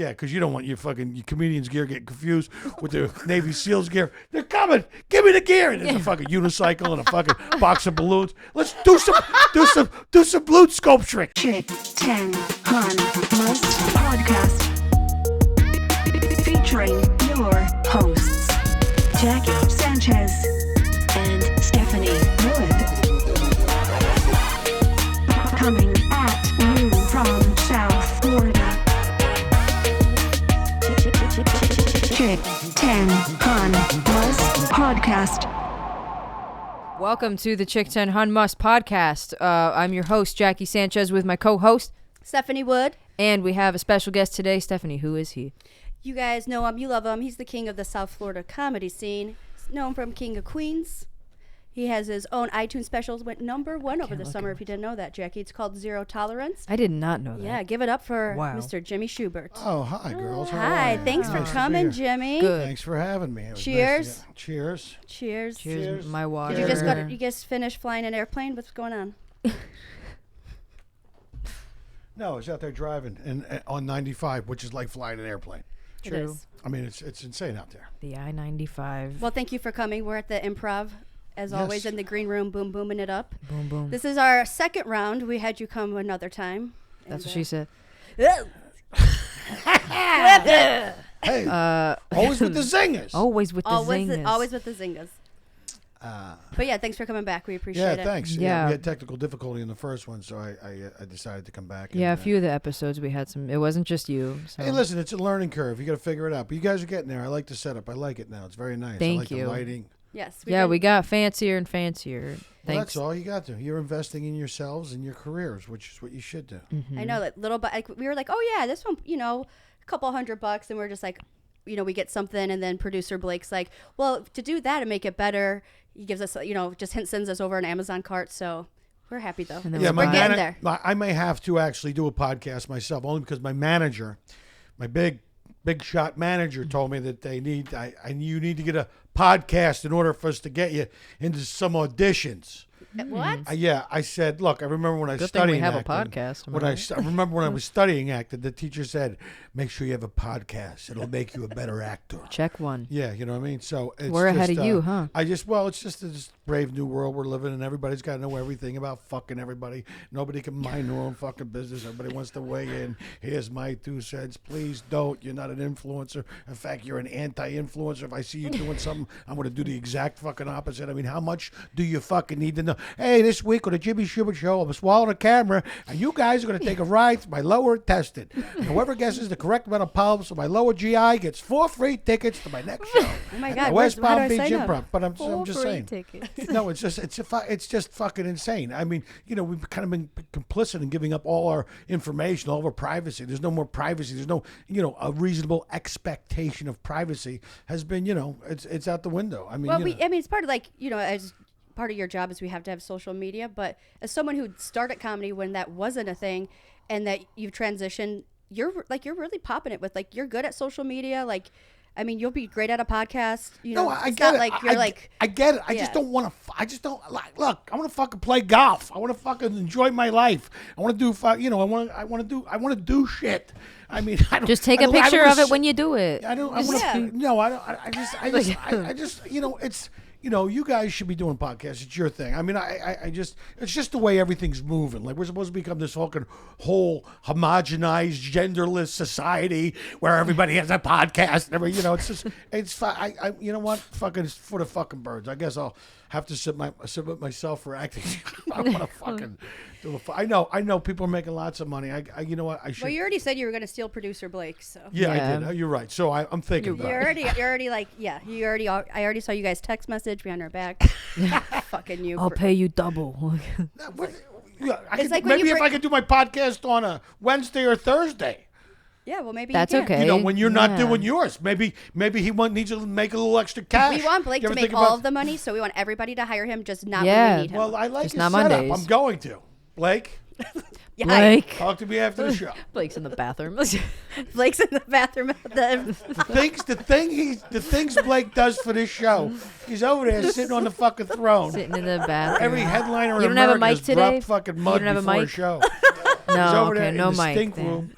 Yeah, because you don't want your comedian's gear getting confused with the Navy SEALs gear. They're coming. Give me the gear. And there's a fucking unicycle and a fucking box of balloons. Let's do some balloon sculpturing. Chick 10 Han Must Podcast. Featuring your hosts, Jackie Sanchez and Stephanie Wood. Coming at you from South Florida. Chick 10 Han Must Podcast. Welcome to the Chick 10 Hun Must Podcast. I'm your host, Jackie Sanchez, with my co-host, Stephanie Wood. And we have a special guest today. Stephanie, who is he? You guys know him. You love him. He's the king of the South Florida comedy scene. He's known from King of Queens. He has his own iTunes specials. Went #1 over the summer, if you didn't know that, Jackie. It's called Zero Tolerance. I did not know that. Yeah, give it up for Wow. Mr. Jimmy Shubert. Oh, hi, girls. How Hi, are you? thanks for Nice to be coming, here. Jimmy. Good. Thanks for having me. It was Cheers. nice to- Cheers. Cheers. Cheers, my water. Did you just finish flying an airplane? What's going on? No, I was out there driving on 95, which is like flying an airplane. It True. is. I mean, it's insane out there. The I-95. Well, thank you for coming. We're at the Improv, as always, Yes. in the green room, booming it up. Boom, boom. This is our second round. We had you come another time. That's what she said. Hey, always with the zingers. Always with the zingers. Always with the zingas. But yeah, thanks for coming back. We appreciate Yeah, it. thanks. Yeah. We had technical difficulty in the first one, so I decided to come back. Yeah, a and, few of the episodes we had some. It wasn't just you. So. Hey, listen, it's a learning curve. You got to figure it out. But you guys are getting there. I like the setup. I like it now. It's very nice. I Thank like you. the lighting. Yes. We got fancier and fancier. Well, Thanks. that's all you got to. You're investing in yourselves and your careers, which is what you should do. I know that little, but like, we were like, oh yeah, this one, a couple $100, and we're just like, we get something, and then producer Blake's like, well, to do that and make it better, he gives us, just sends us over an Amazon cart. So we're happy though. And then Yeah, we're getting there. I may have to actually do a podcast myself, only because my manager, my big shot manager, told me that you need to get a podcast in order for us to get you into some auditions. What? I said, look, I remember when I was Good thing we studying have a acting, podcast, am I When I right? remember when I was studying acting, the teacher said, make sure you have a podcast. It'll make you a better actor. Check one. Yeah, you know what I mean? So it's We're ahead just, of you, huh? It's just this brave new world we're living in. Everybody's got to know everything about fucking everybody. Nobody can mind their own fucking business. Everybody wants to weigh in. Here's my 2 cents. Please don't. You're not an influencer. In fact, you're an anti-influencer. If I see you doing something, I'm going to do the exact fucking opposite. I mean, how much do you fucking need to know? Hey, this week on the Jimmy Shubert Show, I'm swallowing a camera, and you guys are going to take a ride through my lower intestine. And whoever guesses the correct amount of polyps of my lower GI gets 4 free tickets to my next show. Oh my At God, the where West do Palm I Beach sign up? Improv. But I'm just saying. Tickets. No, it's just fucking insane. I mean, we've kind of been complicit in giving up all our information, all of our privacy. There's no more privacy. There's no, a reasonable expectation of privacy has been, it's out the window. I mean, Well, it's part of as part of your job is we have to have social media. But as someone who started comedy when that wasn't a thing, and that you've transitioned, you're really popping it with you're good at social media. You'll be great at a podcast. No, I it's get not it. like you're I get it. I Yeah. just don't want to. I just don't like. Look, I want to fucking play golf. I want to fucking enjoy my life. I want to do. I want to do shit. I mean, I don't, Just take I a don't- I picture don't of it when you do it. I don't. I want Yeah. to. No, I don't. I just. It's. You guys should be doing podcasts. It's your thing. I mean, it's just the way everything's moving. Like, we're supposed to become this fucking whole homogenized, genderless society where everybody has a podcast. And it's just, it's fine. You know what? Fucking, it's for the fucking birds. I guess I'll have to submit myself for acting. I want to fucking do I know people are making lots of money. You know what? I should. Well, you already said you were going to steal producer Blake, so. Yeah, Yeah. I did. You're right. So I'm thinking about it. I already saw you guys text message behind our back. Fucking you. I'll pay you double. When you If I could do my podcast on a Wednesday or Thursday. Yeah, well, maybe That's you can. okay. When you're not Yeah. doing yours, maybe he needs to make a little extra cash. We want Blake You to ever make think all about- of the money, so we want everybody to hire him, just not Yeah. when we need him. Well, I like Just his not setup. Mondays. I'm going to. Blake, Yeah, Blake. talk to me after the show. Blake's in the bathroom. Blake's in the bathroom. The things Blake does for this show, he's over there sitting on the fucking throne. Sitting in the bathroom. Every headliner in You don't have a America mic has today? dropped fucking mud You don't have a before a mic? show. No, over there okay, in no the mic. stink then. room,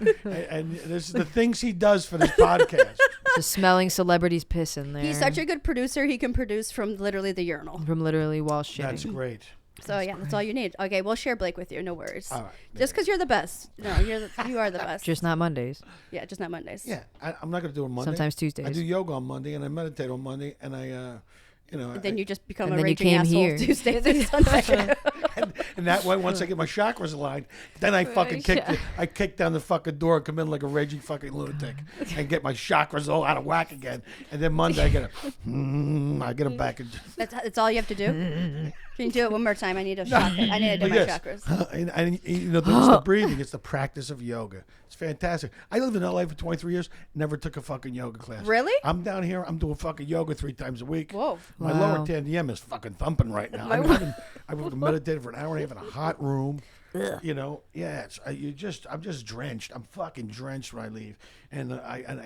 and this is the things he does for this podcast. Just smelling celebrities piss in there. He's such a good producer. He can produce from literally the urinal. From literally while shitting. That's great. So yeah, that's all you need. Okay, we'll share Blake with you. No worries. All right. Just because you're the best. No, you are the best. Just not Mondays. yeah, just not Mondays. Yeah, I'm not going to do it Monday. Sometimes Tuesdays. I do yoga on Monday, and I meditate on Monday, and Then you just become And a then you raging came asshole here. Tuesday through Sunday. and that way, once I get my chakras aligned, then I fucking kick down the fucking door and come in like a raging fucking lunatic and get my chakras all out of whack again. And then Monday I get them back. That's all you have to do. Can you do it one more time? I need a chakra. I need to do my chakras. And it's the breathing. It's the practice of yoga. It's fantastic. I lived in LA for 23 years. Never took a fucking yoga class. Really? I'm down here. I'm doing fucking yoga 3 times a week. Whoa. My Wow. lower tandem is fucking thumping right now. I've meditated for an hour and a half in a hot room. You know, yeah. I'm just drenched. I'm fucking drenched when I leave, and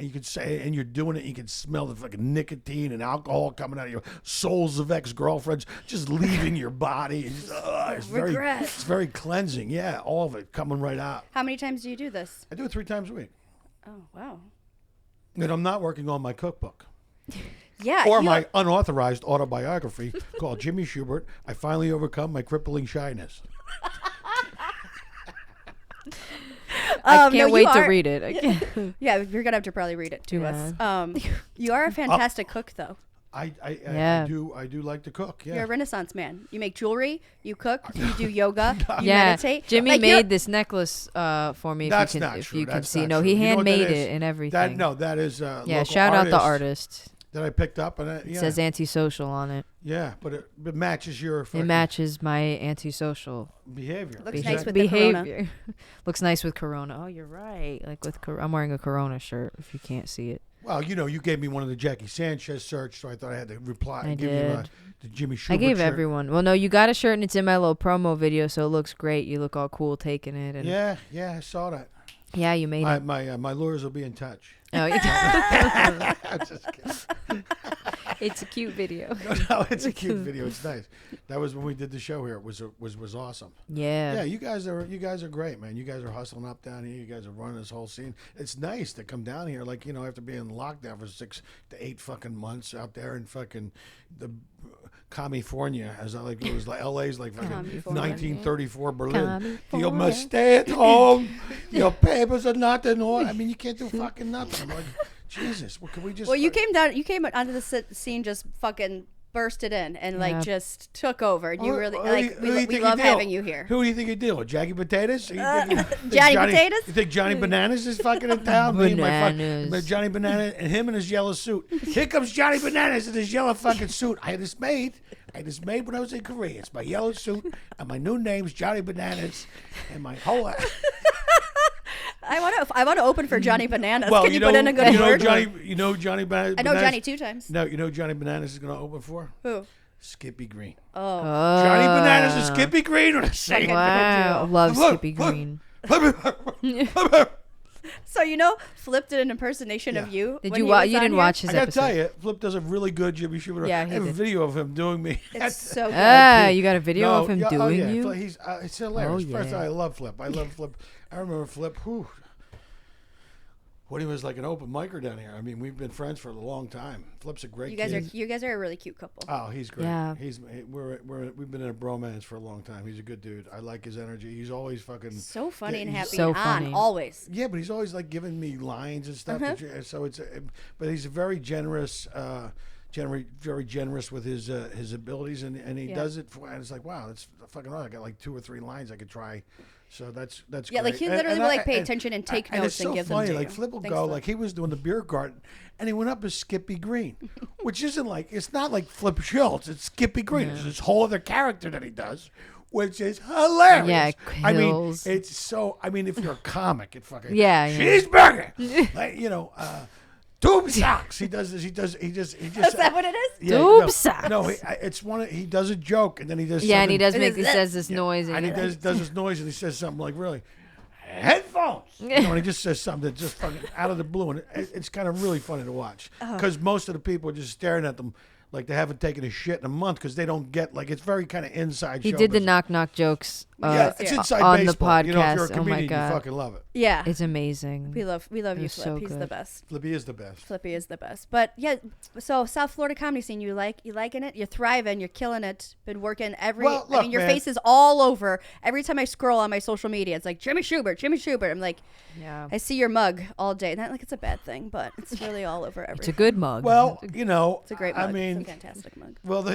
you could say, and you're doing it. You can smell the fucking nicotine and alcohol coming out of your souls of ex-girlfriends just leaving your body. It's very cleansing. Yeah, all of it coming right out. How many times do you do this? I do it 3 times a week, Oh wow. and I'm not working on my cookbook. Yeah. Or my unauthorized autobiography called Jimmy Shubert, I Finally Overcome My Crippling Shyness. I can't no, wait you to are- read it. I can't. Yeah, you're gonna have to probably read it to Yeah. us. You are a fantastic cook, though. I Yeah. do like to cook. Yeah. You're a Renaissance man. You make jewelry. You cook. You do yoga. You Yeah, meditate. Jimmy Like, you're- made this necklace for me. That's if you can, not if true. you can That's see. not No, true. he You know what that handmade is? it and everything. That is yeah, local shout out the artist artist. that I picked up, and It says antisocial on it. yeah, but it matches your It fucking matches my antisocial behavior. Looks nice with the behavior. Looks nice with Corona. Oh, you're right. Like with I'm wearing a Corona shirt. If you can't see it, Well, you gave me one of the Jackie Sanchez search, so I thought I had to reply. I give did. you the Jimmy Shubert I gave shirt. everyone. Well, no, you got a shirt and it's in my little promo video, so it looks great. You look all cool taking it. And Yeah, I saw that. yeah, you made it. My lawyers will be in touch. Oh, I'm just kidding. it's a cute video. No, it's a cute video. It's nice. That was when we did the show here. It was awesome. Yeah. Yeah, you guys are great, man. You guys are hustling up down here. You guys are running this whole scene. It's nice to come down here, like after being in lockdown for 6 to 8 fucking months out there in fucking the California, as I like it was like LA's like fucking California. 1934 Berlin. You California. must stay at home. Your papers are not in order. I mean, you can't do fucking nothing. I'm like, Jesus, well, can we just? Well, you came down. You came onto the scene, just fucking bursted in, and like Yeah. just took over. And you Who- really who do you- like. who do you We think love you deal? having you here. Who do you think you deal with? Jackie Potatoes? You think Johnny Potatoes? You think Johnny Bananas is fucking in town? Me and my Bananas. Johnny Banana and him in his yellow suit. Here comes Johnny Bananas in his yellow fucking suit. I had this made when I was in Korea. It's my yellow suit and my new name's Johnny Bananas and my whole. I want to open for Johnny Bananas. Well, Can you put in a good word? Johnny Bananas. I know Johnny 2 times. No, Johnny Bananas is going to open for Who? Skippy Green. Oh. Johnny Bananas and Skippy Green are the same. Wow. Love Look, Skippy look. Green. So Flip did an impersonation of you. Did when you he watch? was You on didn't here? watch his I gotta episode. tell you, Flip does a really good Jimmy Shubert. Yeah, I he have a did. video of him doing me. It's so good. Ah, you got a video of him yeah, doing yeah. you? It's hilarious. Oh, First, yeah. I love Flip. I remember Flip. Whew, when he was like an open micer down here. I mean, we've been friends for a long time. Flip's a great You kid. guys are a really cute couple. Oh, he's great. Yeah. We've been in a bromance for a long time. He's a good dude. I like his energy. He's always fucking So funny and he's happy so and funny. on always. Yeah, but he's always like giving me lines and stuff. So it's, but he's very generous, very generous with his abilities, and he Yeah. does it. And it's like, wow, that's fucking right. I got like 2 or 3 lines I could try. So that's Yeah, great. like he literally will like pay attention and take and notes it's so and give funny. them to Like you. Flip will Thanks, go Flip. like he was doing the beer garden, and he went up as Skippy Green, which isn't like it's not like Flip Schultz. It's Skippy Green. It's this whole other character that he does, which is hilarious. Yeah, I mean, kills. it's so. I mean, if you're a comic, it fucking Yeah, yeah. cheeseburger, like tube socks. He does this. He just. Is that what it is? Yeah, Tube no, socks. No, it's one. He does a joke, and then he does. Yeah, and he something- does make. He says this noise. and he you're does this noise, and he says something like, "Really, headphones." And he just says something that's just fucking out of the blue, and it's kind of really funny to watch because most of the people are just staring at them like they haven't taken a shit in a month because they don't get like it's very kind of inside. He show did the business. knock knock jokes Yeah, it's inside on the baseball. You know, if you're a podcast. Oh my comedian, you God. fucking love it. Yeah. It's amazing. We love you, was Flip. so He's the good. best. Flippy is the best. Flippy is the best. But yeah, so South Florida comedy scene, you liking it? You're thriving. You're killing it. Been working every. Well, I look, mean, your man. face is all over. Every time I scroll on my social media, it's like Jimmy Shubert, Jimmy Shubert. I'm like, Yeah. I see your mug all day. Not like it's a bad thing, but it's really all over everything. It's a good mug. Well, you know, It's a great mug. I mean, it's a fantastic mug. well,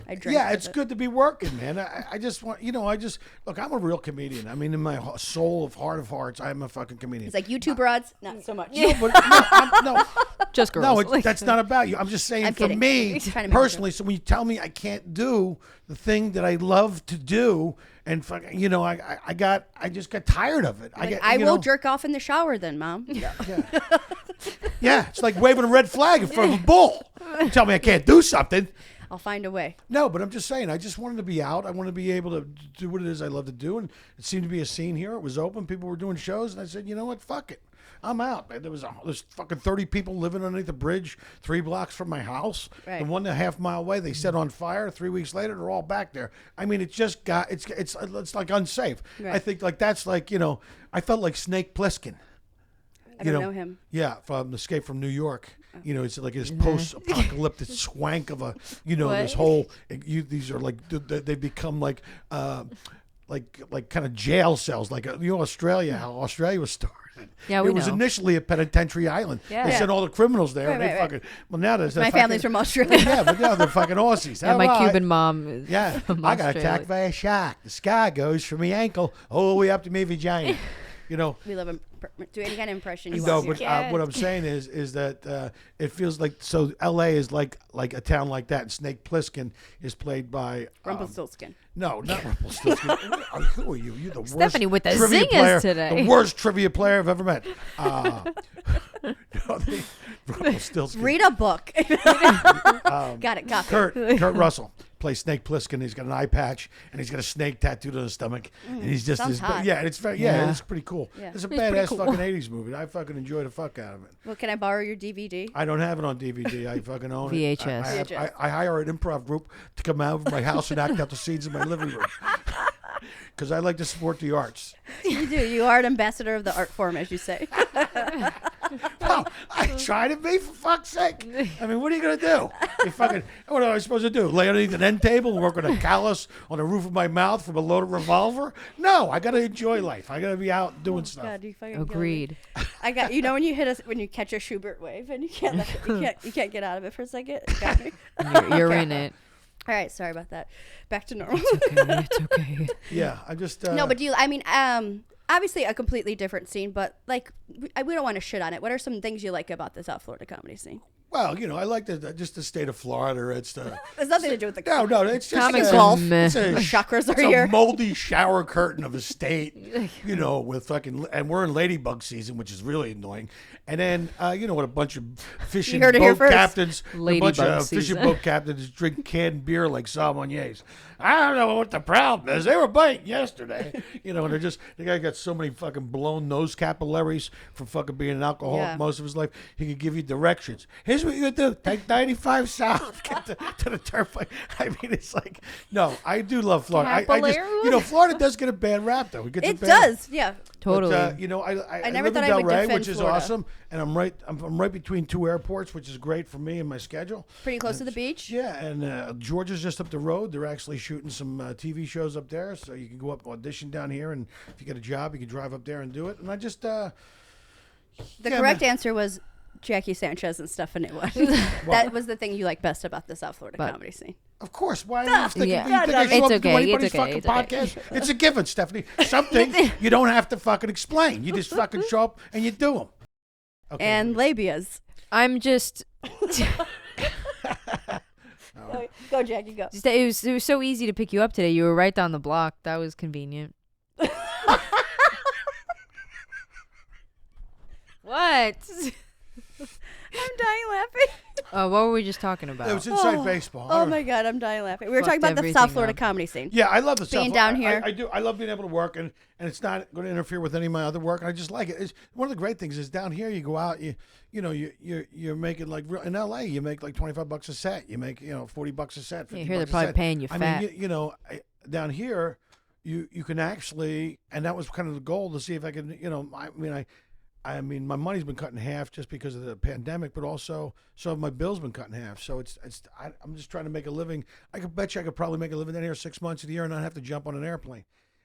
I drink. yeah, with it's it. good to be working, man. I just want, look, I'm a real comedian. I mean, in my soul of heart of hearts, I'm a fucking comedian. It's like you two broads, not so much. No, but no, Just girls. no, that's not about you. I'm just saying I'm for kidding. me Trying to make a personally. So when you tell me I can't do the thing that I love to do, and fucking, I just got tired of it. Like, I will jerk off in the shower then, Mom. Yeah, it's like waving a red flag in front of a bull. Tell me I can't do something. I'll find a way. No, but I'm just saying, I just wanted to be out. I want to be able to do what it is I love to do. And it seemed to be a scene here. It was open. People were doing shows. And I said, you know what? Fuck it. I'm out. Man. There's fucking 30 people living underneath the bridge 3 blocks from my house. Right. And 1.5 mile away, they set on fire. 3 weeks later, they're all back there. I mean, it's like unsafe. Right. I think like that's like, I felt like Snake Plissken. I don't know him. Yeah, from Escape from New York. It's like this post-apocalyptic swank of a, this whole. These are like they become like kind of jail cells, like Australia. How Australia was started. Yeah, we it was know. initially a penitentiary island. Yeah. They Yeah. sent all the criminals there. and Right, they right, fucking well now there's My family's from Australia. yeah, but now they're fucking Aussies. and my All right. Cuban mom is Yeah, from I got Australia. attacked by a shark. The scar goes from my ankle all the way up to my vagina. We love him. Do any kind of impression you No, want. but what I'm saying is that it feels like so. L.A. is like a town like that, and Snake Plissken is played by Rumpelstiltskin. no, not Rumpelstiltskin. Who are you? You're the worst Stephanie with the trivia zingers player, today. The worst trivia player I've ever met. Rumpelstiltskin. Read a book. Got it. Got it. Kurt Russell plays Snake Plissken. He's got an eye patch and he's got a snake tattooed on his stomach, and he's just sounds hot. yeah. And it's very Yeah. it's pretty cool. Yeah. It's a pretty badass cool. fucking '80s movie. I fucking enjoy the fuck out of it. Well, can I borrow your DVD? I don't have it on DVD. I fucking own it. VHS. I hire an improv group to come out of my house and act out the scenes in my living room. Because I like to support the arts. You do. You are an ambassador of the art form, as you say. Well, I try to be, for fuck's sake. I mean, what are you going to do? What am I supposed to do? Lay underneath an end table and work on a callus on the roof of my mouth from a loaded revolver? No, I got to enjoy life. I got to be out doing stuff. God, you fucking killed me. Agreed. I got when you catch a Schubert wave and you can't you can't get out of it for a second. It got me. You're in it. All right, sorry about that. Back to normal. It's okay. Yeah, I just... No, but obviously a completely different scene, but like we don't want to shit on it. What are some things you like about the South Florida comedy scene? Well, I like just the state of Florida. It's the... There's nothing to do with the No, it's just... Comic golf. meh. It's a, The chakras are it's here. a moldy shower curtain of a state, with fucking, and we're in ladybug season, which is really annoying. And then, with a bunch of fishing heard it here boat first. captains, a bunch Ladybug of fishing season. boat captains drink canned beer like sommeliers. I don't know what the problem is. They were biting yesterday, and the guy got so many fucking blown nose capillaries from fucking being an alcoholic Yeah. most of his life. He could give you directions. Here's what you do: take 95 south, get to the turnpike. I mean, it's like, no, I do love Florida. I Capillary? Florida does get a bad rap though. It gets a It bad does, yeah. Totally. But, I never live thought in I Del would Rey, defend which is Florida. awesome, and I'm right between 2 airports, which is great for me and my schedule. Pretty close to the beach. Yeah, and Georgia's just up the road. They're actually shooting some TV shows up there, so you can go up audition down here, and if you get a job, you can drive up there and do it. And I just The yeah, correct man. answer was Jackie Sanchez and Stephanie Wood. That was the thing you like best about the South Florida But- comedy scene. Of course. Why are you thinking, Yeah. you think I show It's up to okay, do anybody's it's okay, fucking it's okay. podcast? It's a given, Stephanie. Some things you don't have to fucking explain. You just fucking show up and you do them. Okay. And labias. I'm just. Go, Jackie, go. It was so easy to pick you up today. You were right down the block. That was convenient. What? I'm dying laughing. What were we just talking about? It was inside baseball. Oh my God, I'm dying laughing. We were talking Fucked about the everything South Florida up. comedy scene. Yeah, I love the Being South. down here. I do. I love being able to work, and it's not going to interfere with any of my other work. I just like it. It's one of the great things is down here. You go out, you're making like in LA, you make like $25 a set. You make $40 a set. $50 Yeah, here they're a probably set. paying you I fat. mean, down here, you can actually, and that was kind of the goal to see if I could, I mean, my money's been cut in half just because of the pandemic, but also so have my bills been cut in half. So I'm just trying to make a living. I could bet you I could probably make a living down here 6 months of the year and not have to jump on an airplane.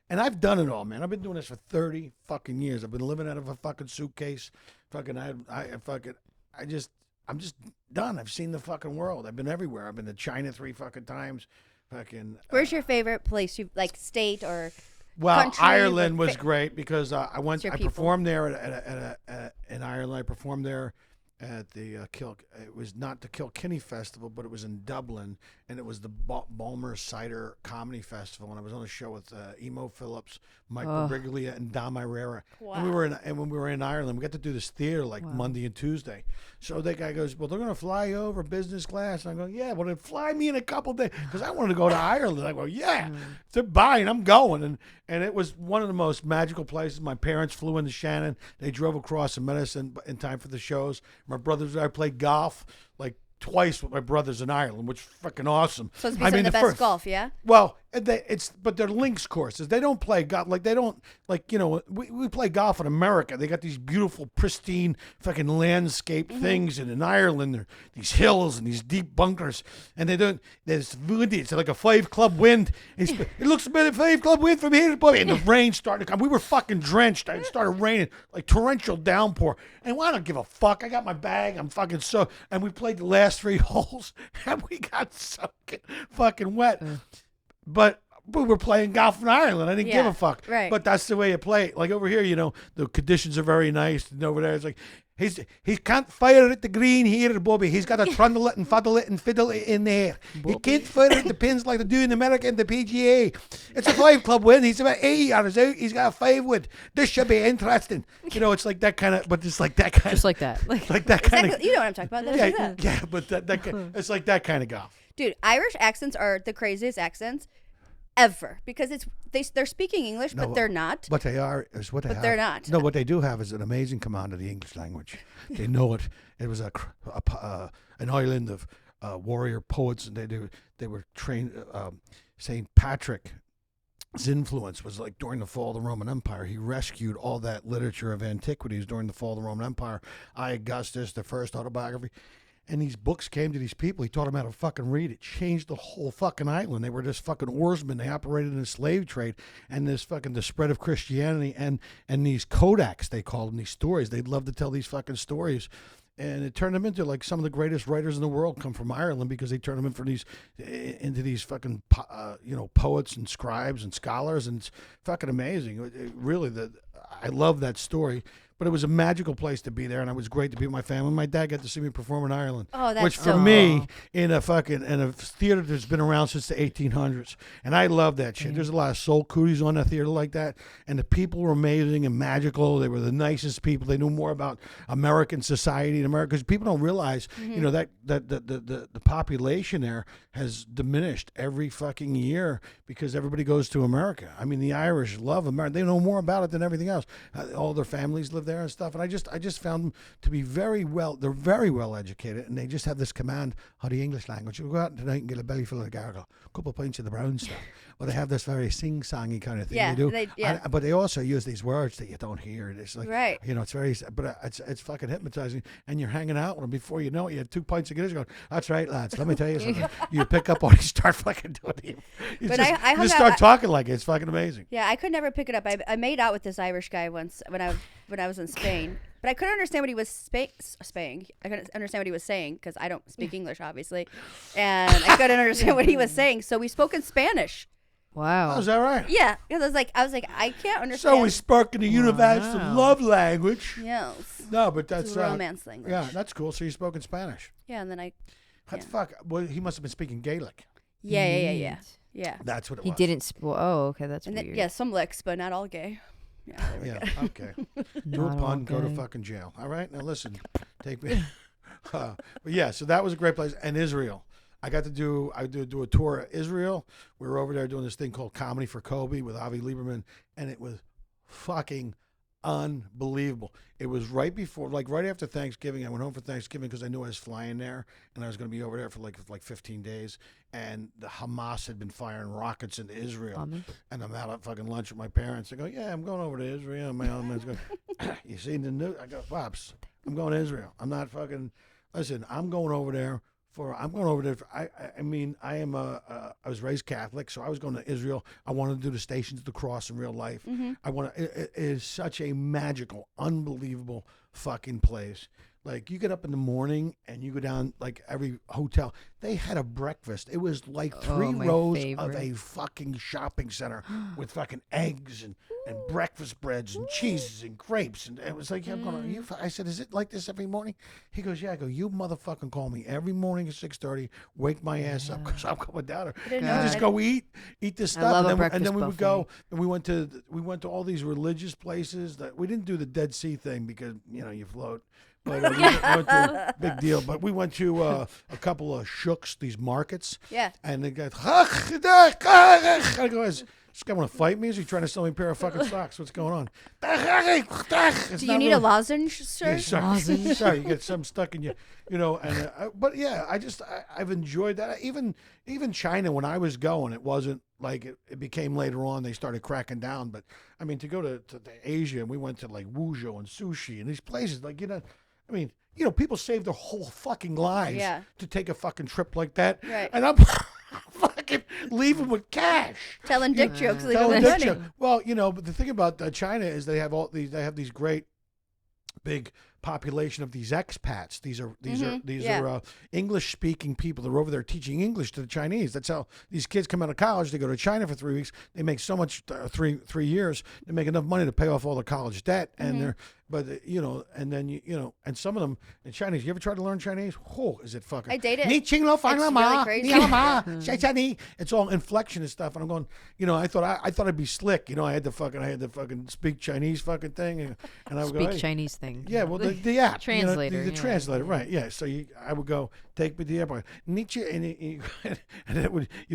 And I've done it all, man. I've been doing this for 30 fucking years. I've been living out of a fucking suitcase. I'm just done. I've seen the fucking world. I've been everywhere. I've been to China 3 fucking times. Where's your favorite place? You like state or Well, country? Ireland was great because I your people? performed there in Ireland. I performed there at the it was not the Kilkenny Festival, but it was in Dublin, and it was the Bulmer Cider Comedy Festival, and I was on a show with Emo Phillips, Michael Briglia, and Dom Irera. Wow. And when we were in Ireland, we got to do this theater like Monday and Tuesday. So that guy goes, "Well, they're going to fly you over business class." And I go, "Yeah, well, then fly me in a couple days because I wanted to go to Ireland." I go, "Yeah, they're buying, I'm going." And it was one of the most magical places. My parents flew into Shannon. They drove across and met us in time for the shows. My brothers and I played golf like twice with my brothers in Ireland, which is freaking awesome. So it's becoming the best golf, yeah? Well, but they're links courses. They don't play golf we play golf in America. They got these beautiful, pristine fucking landscape things, and in Ireland there are these hills and these deep bunkers, and there's windy. It's like a 5-club wind. It looks a bit of 5-club wind from here, boy, and the rain started to come. We were fucking drenched. It started raining like torrential downpour, and I don't give a fuck. I got my bag. I'm fucking and we played the last 3 holes, and we got soaking fucking wet. But we were playing golf in Ireland. I didn't give a fuck. Right. But that's the way you play it. Like over here, the conditions are very nice. And over there, it's like, he can't fire at the green here, Bobby. He's got to trundle it and fuddle it and fiddle it in there. He can't fire at the pins like they do in America in the PGA. It's a 5-club win. He's about 80 yards out. He's got a 5 wood. This should be interesting. It's like that kind of, but it's like that kind Just like that. like that kind Exactly. You know what I'm talking about. That's like that. yeah, but it's like that kind of golf. Dude, Irish accents are the craziest accents ever because they're speaking English, but they're not. What they are is what they have. But they're not. No, what they do have is an amazing command of the English language. They know it. It was an island of warrior poets, and they were trained. St. Patrick's influence was like during the fall of the Roman Empire. He rescued all that literature of antiquities during the fall of the Roman Empire. I, Augustus, the first autobiography. And these books came to these people. He taught them how to fucking read. It changed the whole fucking island. They were just fucking oarsmen. They operated in the slave trade and the spread of Christianity and these Kodaks, they called them, these stories. They'd love to tell these fucking stories. And it turned them into like some of the greatest writers in the world come from Ireland because they turned them into these fucking poets and scribes and scholars, and it's fucking amazing. I love that story. But it was a magical place to be there, and it was great to be with my family. My dad got to see me perform in Ireland. Oh, that's which for so me, in a theater that's been around since the 1800s, and I love that shit. There's a lot of soul cooties on a theater like that, and the people were amazing and magical. They were the nicest people. They knew more about American society and America, because people don't realize, that the population there has diminished every fucking year because everybody goes to America. I mean, the Irish love America. They know more about it than everything else. All their families live there and stuff, and I just found them to be they're very well educated, and they just have this command of the English language. You go out tonight and get a belly full of gargle, a couple of pints of the brown stuff. Well, they have this very sing-songy kind of thing. Yeah, they do. But they also use these words that you don't hear. It's like, right. It's very, but it's fucking hypnotizing, and you're hanging out with them before you know it. You had 2 pints of Guinness going, that's right, lads, let me tell you something. You pick up on it, you start fucking doing it. You just start talking like it. It's fucking amazing. Yeah, I could never pick it up. I made out with this Irish guy once when I was in Spain, but I couldn't understand what he was saying. I couldn't understand what he was saying because I don't speak English, obviously, and I couldn't understand what he was saying. So we spoke in Spanish. Wow. Oh, is that right? Yeah, because I was like, I can't understand. So we spoke in the universal love language. Yes. No, but that's It's a romance language. Yeah, that's cool. So you spoke in Spanish. Yeah, and then That's fuck. Well, he must have been speaking Gaelic. Yeah. That's what it He was. didn't. Okay, that's And weird. then, some licks, but not all gay. Yeah. Yeah. Okay. Do a Not pun. Go to okay. fucking jail. All right. Now listen. Take me. But yeah. So that was a great place. And Israel. I did do a tour of Israel. We were over there doing this thing called Comedy for Kobe with Avi Lieberman, and it was fucking unbelievable. It was right before, like right after Thanksgiving. I went home for Thanksgiving because I knew I was flying there and I was going to be over there for like 15 days. And the Hamas had been firing rockets into Israel. And I'm out at fucking lunch with my parents. I go, yeah, I'm going over to Israel. My old man's going, you seen the news? I go, Pops, I'm going to Israel. I'm not fucking, listen, I'm going over there. I mean, I was raised Catholic, so I was going to Israel. I wanted to do the Stations of the Cross in real life. It is such a magical, unbelievable fucking place. Like, you get up in the morning and you go down, like, every hotel. They had a breakfast. It was like 3 rows of a fucking shopping center with fucking eggs and breakfast breads and cheeses and grapes. And it was like, I'm going, I said, is it like this every morning? He goes, yeah. I go, you motherfucking call me every morning at 6:30, wake my ass up because I'm going down there. You just go eat this stuff. And then we would go, and we went to all these religious places. That we didn't do the Dead Sea thing because, you float. But we went to, big deal. But we went to a couple of shooks, these markets. Yeah. And they go, I go, is this guy want to fight me? Is he trying to sell me a pair of fucking socks? What's going on? Do you need a lozenge, sir? Yeah, sorry, you get something stuck in you, And but yeah, I've enjoyed that. Even China, when I was going, it wasn't like it became later on. They started cracking down. But I mean, to go to Asia, and we went to like Wuzhou and sushi and these places, like I mean, people save their whole fucking lives to take a fucking trip like that. Right. And I'm fucking leaving with cash. Telling dick jokes, leaving with money. Well, but the thing about China is they have these great big population of these expats. These are English speaking people that are over there teaching English to the Chinese. That's how these kids come out of college. They go to China for 3 weeks. They make so much 3 years. They make enough money to pay off all the college debt. And they're and then and some of them in Chinese. You ever tried to learn Chinese? Oh, is it fucking? I dated. It's really crazy. It's all inflection and stuff. And I'm going. I thought I'd be slick. I had to fucking speak Chinese fucking thing. And I would speak go, Chinese thing. Yeah, well, the app translator. The translator, right? Yeah. So I would go take me to the airport. Nietzsche, and you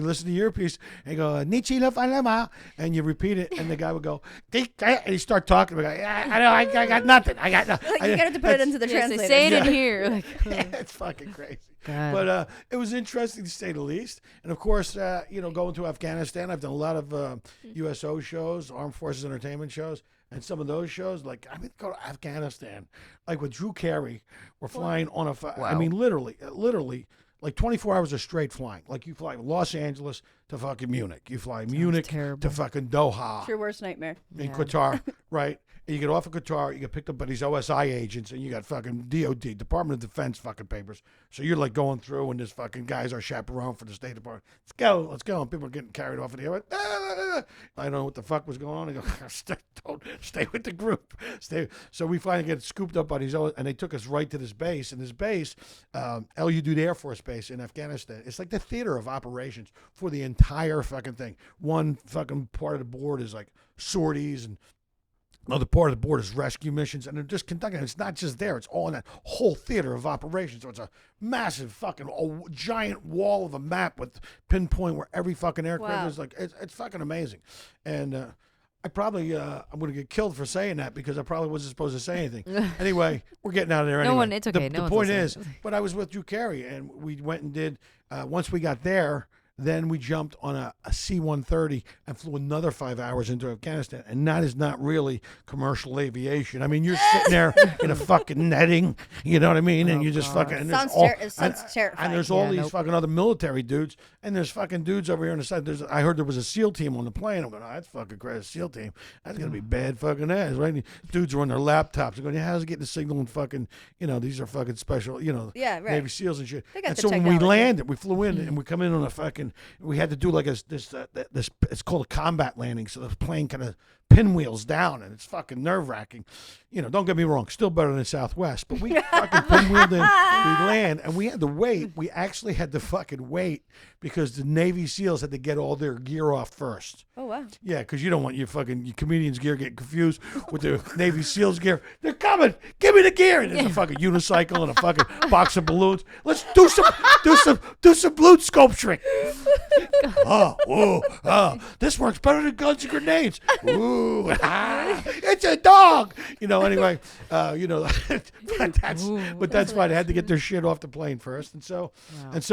listen to your earpiece and go Nietzsche and you repeat it, and the guy would go and he start talking. I know, I got nothing. I got nothing. You got to put it into the translator. Say it in here. It's fucking crazy. God. But it was interesting to say the least. And of course, going to Afghanistan, I've done a lot of USO shows, Armed Forces Entertainment shows. And some of those shows, like, I mean, go to Afghanistan, like with Drew Carey, we're flying on I mean, literally, like 24 hours of straight flying. Like, you fly Los Angeles to fucking Munich. You fly Munich to fucking Doha. It's your worst nightmare. In Qatar, right? And you get off of Qatar, you get picked up by these OSI agents, and you got fucking DOD, Department of Defense fucking papers. So you're like going through, and this fucking guy's our chaperone for the State Department. Let's go. And people are getting carried off in the air. I don't know what the fuck was going on. I go, don't stay with the group. So we finally get scooped up by these, and they took us right to this base. And this base, El Udeid Air Force Base in Afghanistan, it's like the theater of operations for the entire fucking thing. One fucking part of the board is like sorties, and another part of the board is rescue missions, and they're just conducting. It's not just there; it's all in that whole theater of operations. So it's a massive fucking giant wall of a map with pinpoint where every fucking aircraft is. Like it's fucking amazing. And I probably I'm going to get killed for saying that because I probably wasn't supposed to say anything. Anyway, we're getting out of there. Anyway. It's okay. The point is, but I was with Drew Carey, and we went and did. Once we got there. Then we jumped on a C-130 and flew another 5 hours into Afghanistan. And that is not really commercial aviation. I mean, you're sitting there in a fucking netting, you know what I mean? And you just fucking... And sounds terrifying. And there's all these fucking other military dudes. And there's fucking dudes over here on the side. I heard there was a SEAL team on the plane. I'm going, that's fucking crazy. SEAL team. That's going to be bad fucking ass, right? Dudes are on their laptops. They're going, how's it getting the signal and fucking... these are fucking special, Navy SEALs and shit. And so when we landed, we flew in and we come in on a fucking... We had to do like this. It's called a combat landing. So the plane kind of pinwheels down, and it's fucking nerve wracking. Don't get me wrong, still better than Southwest. But we fucking pinwheeled in. We land, and we had to wait. We actually had to fucking wait because the Navy SEALs had to get all their gear off first. Oh wow. Yeah, because you don't want your comedians' gear getting confused with the Navy SEALs gear. They're coming. Give me the gear. And there's a fucking unicycle and a fucking box of balloons. Let's do some balloon sculpturing. This works better than guns and grenades. Ooh. boo, it's a dog. Anyway, but that's why they had to get their shit off the plane first, and so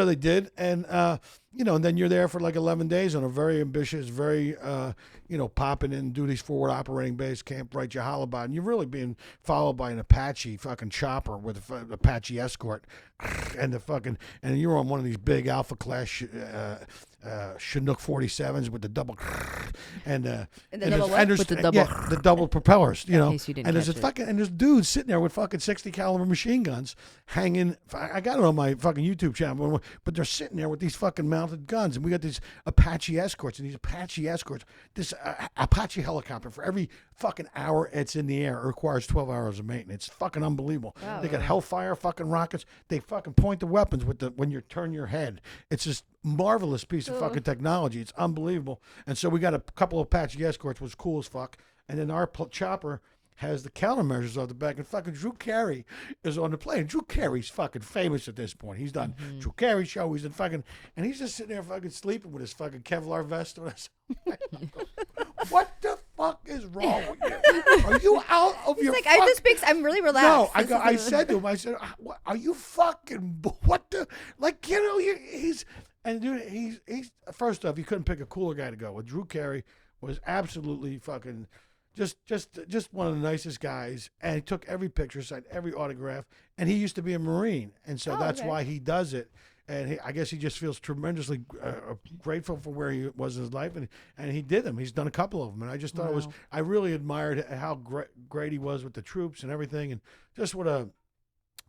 they did, and and then you're there for like 11 days on a very ambitious, very popping in, do these forward operating base camp right Jahalabad, and you're really being followed by an Apache fucking chopper with an Apache escort, and and you're on one of these big Alpha class Chinook 47s with the double and the double what? With the double the double propellers, In case you didn't and there's a catch it. fucking and there's dudes sitting there with fucking 60 caliber machine guns hanging. I got it on my fucking YouTube channel, but they're sitting there with these fucking mounted guns, and we got these Apache escorts, and these Apache escorts, this Apache helicopter for every fucking hour it's in the air, it requires 12 hours of maintenance. It's fucking unbelievable. Wow. They got Hellfire fucking rockets. They fucking point the weapons when you turn your head. It's just marvelous piece of fucking technology. It's unbelievable. And so we got a couple of Apache escorts, which was cool as fuck. And then our chopper has the countermeasures on the back, and fucking Drew Carey is on the plane. Drew Carey's fucking famous at this point. He's done Drew Carey show. He's in fucking, and he's just sitting there fucking sleeping with his fucking Kevlar vest on. What the fuck is wrong with you? Are you out of your? Like, I'm really relaxed. No, I said to him, I said, "What, are you fucking? What the? Like, he's and dude, he's first off, you couldn't pick a cooler guy to go with. Drew Carey was absolutely fucking just one of the nicest guys, and he took every picture, signed every autograph, and he used to be a Marine, and so that's why he does it. And I guess he just feels tremendously grateful for where he was in his life, and he did them. He's done a couple of them, and I just thought I really admired how great he was with the troops and everything, and just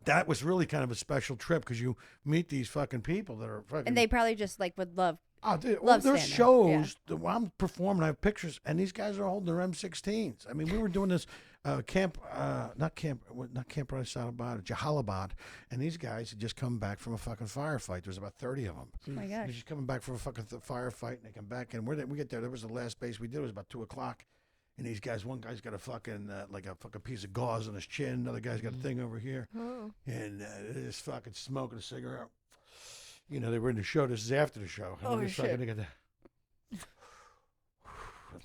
that was really kind of a special trip because you meet these fucking people that are fucking. And they probably just like would love. Oh, dude, love there's stand-up, shows that when I'm performing, I have pictures, and these guys are holding their M16s. I mean, we were doing this not camp right Saddlebad, Jahalabad, and these guys had just come back from a fucking firefight. There's about 30 of them. Oh my They're gosh. just coming back from a fucking firefight, and they come back, and we get there. There was the last base we did. It was about 2:00. And these guys, one guy's got a fucking like a fucking piece of gauze on his chin. Another guy's got a thing over here, and they're just fucking smoking a cigarette. They were in the show. This is after the show. And they're just fucking, they got a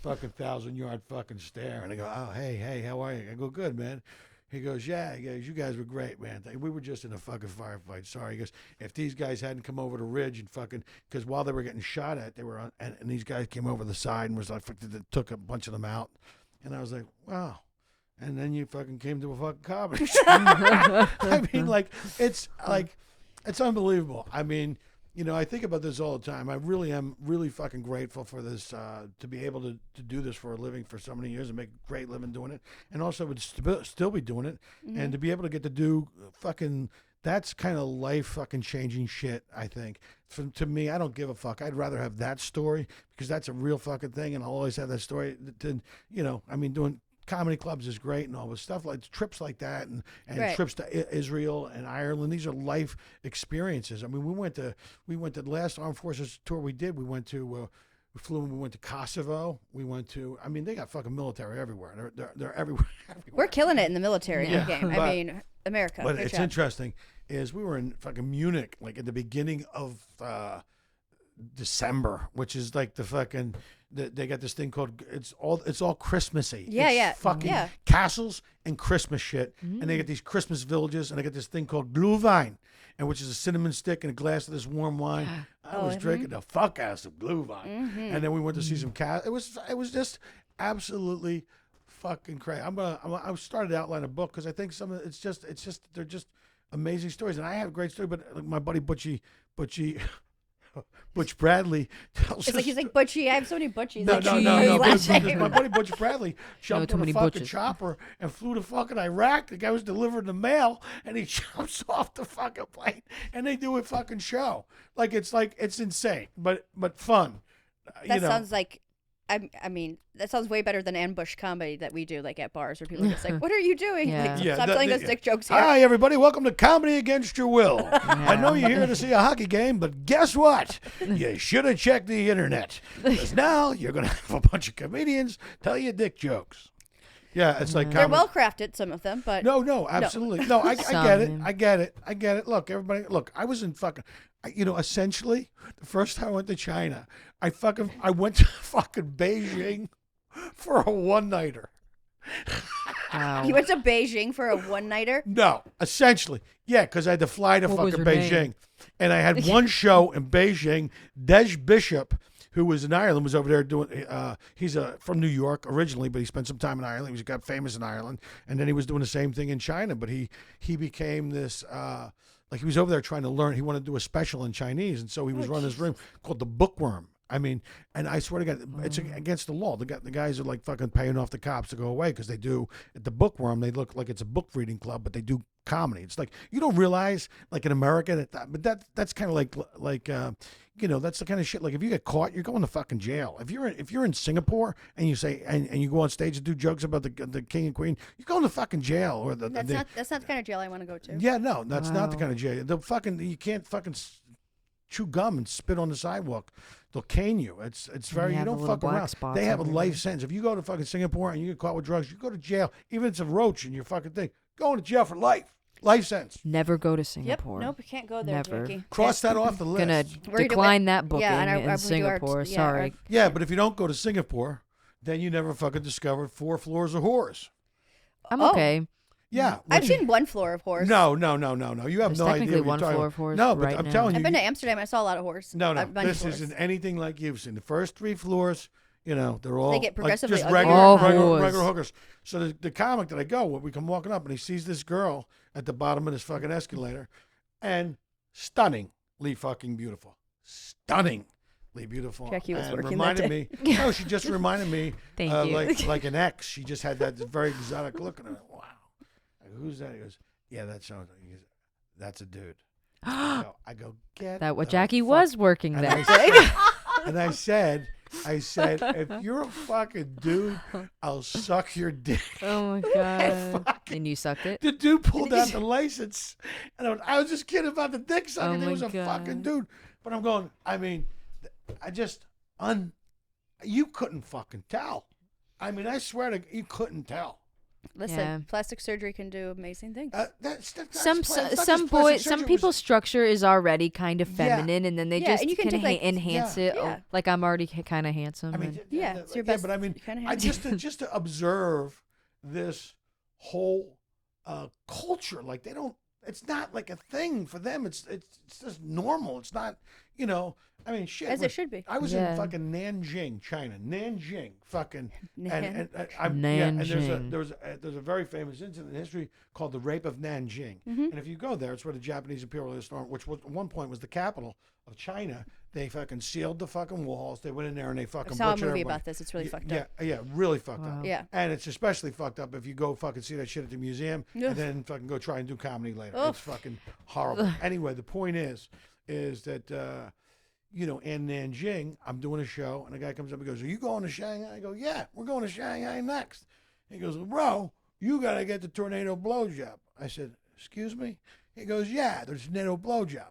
fucking 1,000-yard fucking stare, and I go, "Oh, hey, how are you?" I go, "Good, man." He goes, "Yeah." He goes, "You guys were great, man. We were just in a fucking firefight. Sorry." He goes, "If these guys hadn't come over the ridge and fucking, because while they were getting shot at, they were on, and these guys came over the side and was like, took a bunch of them out." And I was like, "Wow." And then you fucking came to a fucking comedy show. I mean, it's unbelievable. I mean, I think about this all the time. I really am fucking grateful for this, to be able to do this for a living for so many years and make a great living doing it. And also would still be doing it. And to be able to get to do fucking, that's kind of life fucking changing shit, I think. To me, I don't give a fuck. I'd rather have that story because that's a real fucking thing. And I'll always have that story. Doing comedy clubs is great and all this stuff, like trips like that and Right. trips to Israel and Ireland. These are life experiences. I mean, we went to the last Armed Forces tour we did. We went to we went to Kosovo. We went to, I mean, they got fucking military everywhere. They're everywhere. We're killing it in the military game. But- I mean, America. But Great it's job. interesting is we were in fucking Munich, like at the beginning of December, which is like the fucking, they got this thing called, it's all Christmassy. Yeah, It's yeah, fucking yeah. castles and Christmas shit. And they get these Christmas villages, and they got this thing called Glühwein, and which is a cinnamon stick and a glass of this warm wine. I was drinking the fuck out of some Glühwein. And then we went to see some it was just absolutely fucking crazy. I started to outline a book because I think some of they're just amazing stories, and I have a great story. But like my buddy Butchie Butch Bradley tells It's like us- he's like Butchie. I have so many Butchies. no, like, no, geez. no, no. Last But name. my buddy Butch Bradley jumped too on a many fucking Butches. chopper and flew to fucking Iraq. The guy was delivering the mail, and he jumps off the fucking plane, and they do a fucking show. It's insane, but fun. That sounds like, I mean, that sounds way better than ambush comedy that we do, like at bars where people are just like, "What are you doing? Yeah. Like, Yeah, stop that- telling that- those dick jokes here." Hi, everybody. Welcome to Comedy Against Your Will. I know you're here to see a hockey game, but guess what? You should have checked the internet. Because now you're going to have a bunch of comedians tell you dick jokes. Yeah, it's like They're comedy. well crafted, some of them, but No, absolutely. No, I get it. Some. I get it. Look, everybody, I was in fucking, essentially, the first time I went to China, I went to fucking Beijing. for a one-nighter. Wow. You went to Beijing for a one-nighter? No, essentially. Yeah, because I had to fly to What was fucking her Beijing. name? And I had one show in Beijing. Des Bishop, who was in Ireland, was over there doing, he's from New York originally, but he spent some time in Ireland. He got famous in Ireland. And then he was doing the same thing in China. But he became this, like he was over there trying to learn. He wanted to do a special in Chinese. And so he was running this room called The Bookworm. I mean, and I swear to God, it's against the law. The guys are like fucking paying off the cops to go away because they do at the Bookworm. They look like it's a book reading club, but they do comedy. It's like you don't realize, like in America, but that's kind of like that's the kind of shit. Like if you get caught, you're going to fucking jail. If you're in Singapore and you say and you go on stage and do jokes about the king and queen, you're going to fucking jail. Or That's not the kind of jail I want to go to. Yeah, no, that's not the kind of jail. You can't fucking chew gum and spit on the sidewalk. They'll cane you. It's very, you don't fuck around. They have a life sentence. If you go to fucking Singapore and you get caught with drugs, you go to jail. Even if it's a roach in your fucking thing, going to jail for life. Life sentence. Never go to Yep. Singapore. Nope, you can't go there, Never. Jackie. Cross that off the list. Gonna We're decline that booking yeah, and in we do Singapore. Sorry. Yeah, but if you don't go to Singapore, then you never fucking discovered 4 floors of whores. I'm Oh. okay. Yeah. I've seen one floor of horse. No. You have There's no idea. technically what one you're talking floor about. of horse No, but right I'm now. telling you. I've been to Amsterdam. I saw a lot of horse. No, A bunch this of horse. isn't anything like you've seen. The first 3 floors, they're all They get progressively like just uglier. All regular whores. hookers. So the comic that I go with, we come walking up and he sees this girl at the bottom of this fucking escalator, and stunningly fucking beautiful, stunningly beautiful. Jackie was and working reminded that day. me. No, she just reminded me, Thank you. like an ex. She just had that very exotic look, and I went, wow. I go, who's that? He goes, yeah, that's so. That's a dude. I go, get That what the Jackie fuck- was working and that I day. And I said, if you're a fucking dude, I'll suck your dick. Oh my god! fucking- And you sucked it. The dude pulled out the license, and I was just kidding about the dick sucking. Oh It was my a fucking God. dude. But I'm going. I mean, you couldn't fucking tell. I mean, I swear to you couldn't tell. Listen, Yeah. plastic surgery can do amazing things. That's Some it's not just some plastic boys, surgery, some it was- people's structure is already kind of Yeah. feminine, and then they Yeah, just and you can can take, like- enhance it. Yeah. Oh, like I'm already kind of handsome. I mean, and- Yeah, it's your best- but I mean, you kinda I have just to observe this whole culture, like they don't. It's not like a thing for them. It's just normal. It's not, I mean, shit. As it look, should be. I was Yeah. in fucking Nanjing, China. Nanjing, fucking. Nan- And there's Nanjing. there's a very famous incident in history called the Rape of Nanjing. Mm-hmm. And if you go there, it's where the Japanese imperialist army, which was, at one point was the capital of China. They fucking sealed the fucking walls. They went in there and they fucking I saw a butchered movie everybody. about this. It's really fucked Yeah, up. yeah, really fucked Wow. up. Yeah. And it's especially fucked up if you go fucking see that shit at the museum Ugh. and then fucking go try and do comedy later. Ugh. It's fucking horrible. Anyway, the point is that, in Nanjing, I'm doing a show and a guy comes up and goes, are you going to Shanghai? I go, yeah, we're going to Shanghai next. He goes, bro, you got to get the tornado blowjob. I said, excuse me? He goes, yeah, there's a tornado blowjob.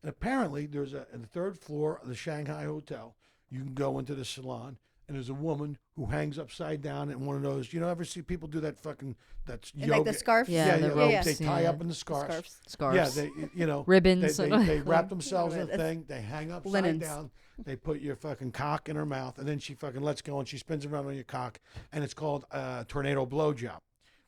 And apparently, there's in the 3rd floor of the Shanghai Hotel, you can go into the salon, and there's a woman who hangs upside down in one of those. Ever see people do that fucking that's And yoga? like the scarf. Yeah, the they ropes, tie yeah. up in the scarves. Scarves. Yeah, Ribbons. They wrap themselves in a That's thing. They hang upside linens. down. They put your fucking cock in her mouth, and then she fucking lets go, and she spins around on your cock, and it's called tornado blowjob.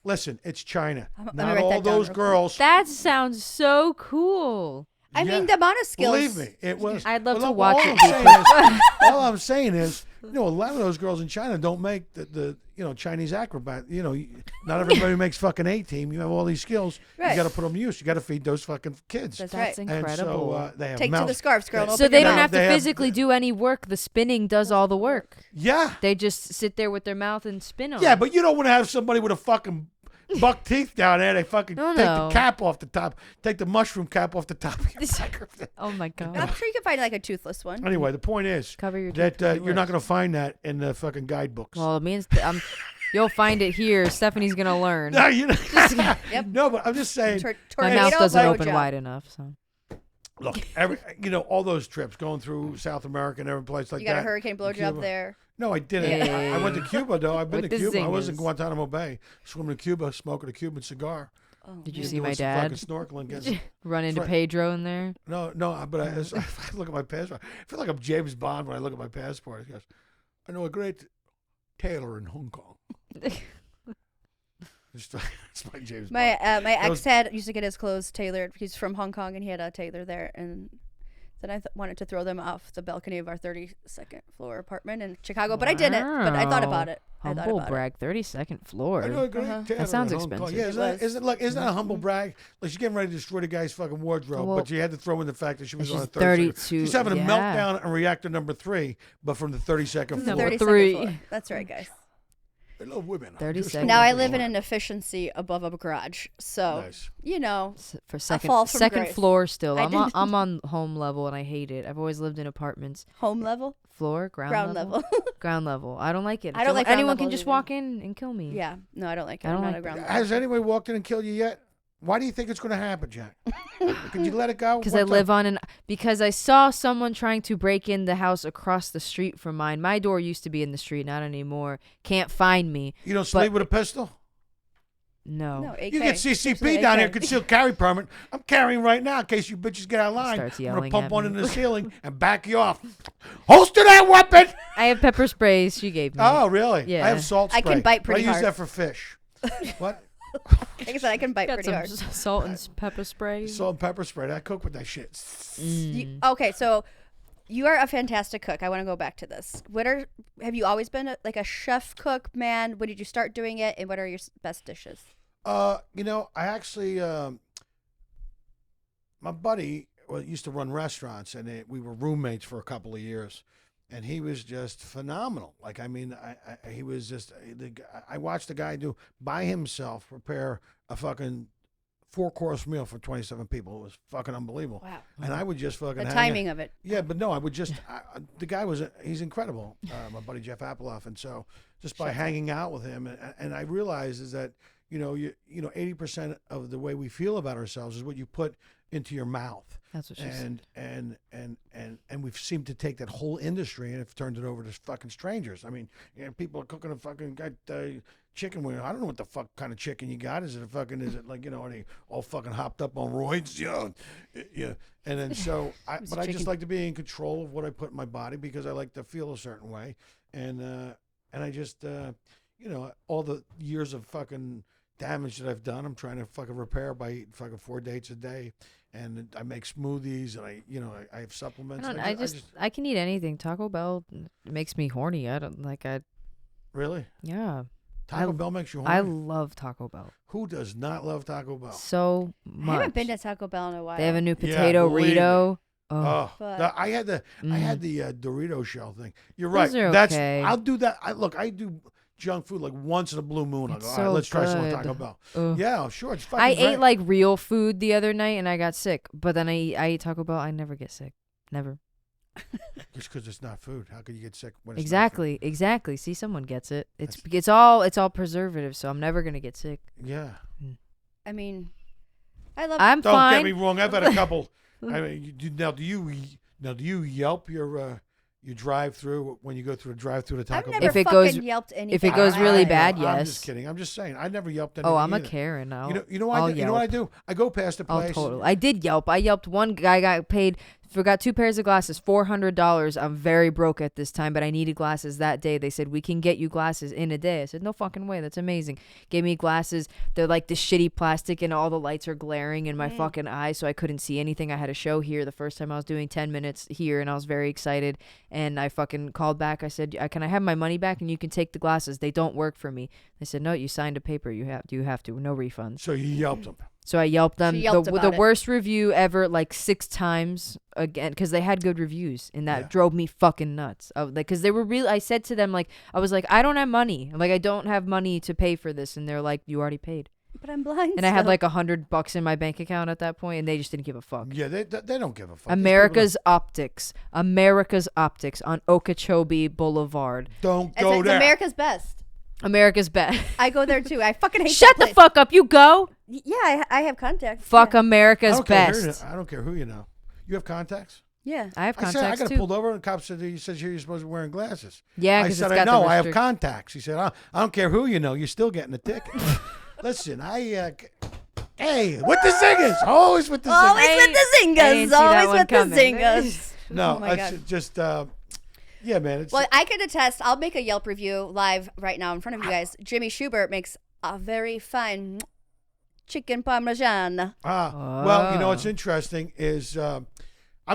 Listen, it's China. I'm gonna Not write all that down those real quick. girls. That sounds so cool. I Yeah. mean, the amount of skills. Believe me, it was. I'd love Well, to look, watch all it I'm be saying is- all I'm saying is, a lot of those girls in China don't make the Chinese acrobat. Not everybody makes fucking A-team. You have all these skills. You Right. got to put them to use. You got to feed those fucking kids. That's That's right. incredible. And so they have Take to mouths. the scarves, girl. and So open they your don't mouth. have to They have- physically do any work. The spinning does all the work. Yeah, They just sit there with their mouth and spin on. yeah, it. but you don't want to have somebody with a fucking buck teeth down there. They fucking No, take no. the cap off the top. Take the mushroom cap off the top of your microphone. Oh my I'm god. sure you can find like a toothless one. Anyway, the point is Cover your that teeth with your you're not lips. going to find that in the fucking guidebooks. Well, it means you'll find it here. Stephanie's gonna learn. No, Yep. no, but I'm just saying. My Tornado mouth doesn't blowjob. open wide enough. So Look, all those trips going through South America and every place like You got that. a hurricane blowjob Cuba. there. No, I didn't. Hey. I went to Cuba though. I've been With to the Cuba. I was in zingers. Guantanamo Bay, swimming to Cuba, smoking a Cuban cigar. did you and see doing my some dad fucking snorkeling. Getting, run into right. Pedro in there? no, but I look at my passport. I feel like I'm James Bond when I look at my passport. He goes, I know a great Taylor in Hong Kong. It's like James My Bond. my ex was- used to get his clothes tailored. He's from Hong Kong, and he had a tailor there. And then I wanted to throw them off the balcony of our 32nd floor apartment in Chicago, but I didn't. But I thought about it. I thought Humble about brag, 32nd floor. I know a great tailor That sounds in Hong Kong. expensive. Yeah, It was. isn't that a humble brag? Like she's getting ready to destroy the guy's fucking wardrobe, Well, but you had to throw in the fact that she was she's on a 32, She's having a yeah. meltdown on reactor number 3, but from the 32nd it. floor. Number 32nd 3. floor. That's right, guys. I love women. 32nd Now I floor. live in an efficiency above a garage, so Nice. you know. For fall from second grace. floor still. I I'm on home level and I hate it. I've always lived in apartments. Home level, Floor, ground level. level. Ground level. I don't like it. I don't like ground anyone level can just either. walk in and kill me. Yeah, no, I don't like it. I don't I'm not like a ground level. Has anyone walked in and killed you yet? Why do you think it's going to happen, Jack? Could you let it go? Because One I time? live on because I saw someone trying to break in the house across the street from mine. My door used to be in the street, not anymore. Can't find me. You don't sleep with a pistol? No. No, AK. You get CCP down here, concealed carry permit. I'm carrying right now in case you bitches get out of line. Starts I'm going yelling to pump at one me. into the ceiling and back you off. Holster that weapon! I have pepper sprays she gave me. Oh, really? Yeah. I have salt I spray. can bite but pretty I use hard. that for fish. What? Like I said, I can bite Got pretty some hard. salt and pepper spray. Salt and pepper spray. I cook with that shit. Okay, so you are a fantastic cook. I want to go back to this. Have you always been like a chef cook, man? When did you start doing it, and what are your best dishes? You know, I actually, my buddy used to run restaurants, and we were roommates for a couple of years, and he was just phenomenal. Like, I mean, he was just. I watched the guy by himself prepare a fucking 4-course meal for 27 people. It was fucking unbelievable. Wow. And I would just fucking The hang out. timing of it. Yeah, but no, I would just. The guy he's incredible. My buddy Jeff Applehoff, and so just by hanging out with him, and I realized is that you know 80% of the way we feel about ourselves is what you put into your mouth. That's what she said. And we've seemed to take that whole industry and have turned it over to fucking strangers. I mean, people are cooking a fucking chicken wing. I don't know what the fuck kind of chicken you got. Is it like are they all fucking hopped up on roids? Yeah. And then so, I just like to be in control of what I put in my body because I like to feel a certain way, and I just all the years of fucking damage that I've done, I'm trying to fucking repair by eating fucking 4 dates a day, and I make smoothies, and I have supplements. I can eat anything. Taco Bell makes me horny. I don't like I. Really? Yeah. Taco Bell makes you horny? I love Taco Bell Who does not love Taco Bell? so I much. haven't been to Taco Bell in a while. They have a new Yeah, potato believe Rito. Oh, Oh, But- I had the Dorito shell thing. You're right. Those are That's okay. I'll do that. I do junk food like once in a blue moon. I'll It's go, all so right, let's try some good. Taco Bell. Ugh. Yeah, sure. It's fucking I great. ate like real food the other night and I got sick. But then I ate Taco Bell. I never get sick. Never. Just because it's not food. How could you get sick when it's Exactly. See, someone gets it. It's all preservative, so I'm never gonna get sick. not food? Yeah. I mean, I love. I'm Don't fine. get me wrong. I've had a couple. I mean, do you Yelp your drive-through when you go through a drive-through to I've Taco never Bell? If it fucking goes- yelped anything. if it goes really bad, I'm yes. just kidding. I'm just saying. I never Yelped anything. Oh, I'm a either. Karen now. You know what I do? You know what I do? I go past the place. Oh, totally. I did Yelp. I Yelped one guy got paid. Forgot 2 pairs of glasses, $400. I'm very broke at this time, but I needed glasses that day. They said, we can get you glasses in a day. I said, no fucking way. That's amazing. Gave me glasses. They're like the shitty plastic and all the lights are glaring in my fucking eyes, so I couldn't see anything. I had a show here the first time I was doing 10 minutes here, and I was very excited. And I fucking called back. I said, can I have my money back and you can take the glasses? They don't work for me. They said, no, you signed a paper. You have to. No refunds. So you Yelped them. So I Yelped them. She yelped the about it. worst review ever, like 6 times again, because they had good reviews, and that Yeah. drove me fucking nuts. Because they were really. I said to them, like, I was like, I don't have money. Like, I don't have money to pay for this, and they're like, you already paid. But I'm blind. And I had still. like $100 in my bank account at that point, and they just didn't give a fuck. Yeah, they don't give a fuck. These America's Optics on Okeechobee Boulevard. people don't It's, go it's there. America's best. America's best. I go there too. I fucking hate Shut that the place. fuck up. You go. Yeah, I have contacts. Fuck yeah. I America's don't care who you best. know. I don't care who you know. You have contacts? Yeah. I have I said I contacts got too. pulled over, and the cop said he says you're supposed to be wearing glasses. Yeah, I because said it's got the I have restrict- contacts. He said I don't care who you know. You're still getting a ticket. Listen, hey, with the zingers, always with the zingers. Always with the I didn't zingers. see that Always one with coming. the zingers. No, Oh my it's God. just Yeah, man. It's, Well, I can attest. I'll make a Yelp review live right now in front of you guys. Jimmy Shubert makes a very fine chicken parmesan. well, you know what's interesting is I'm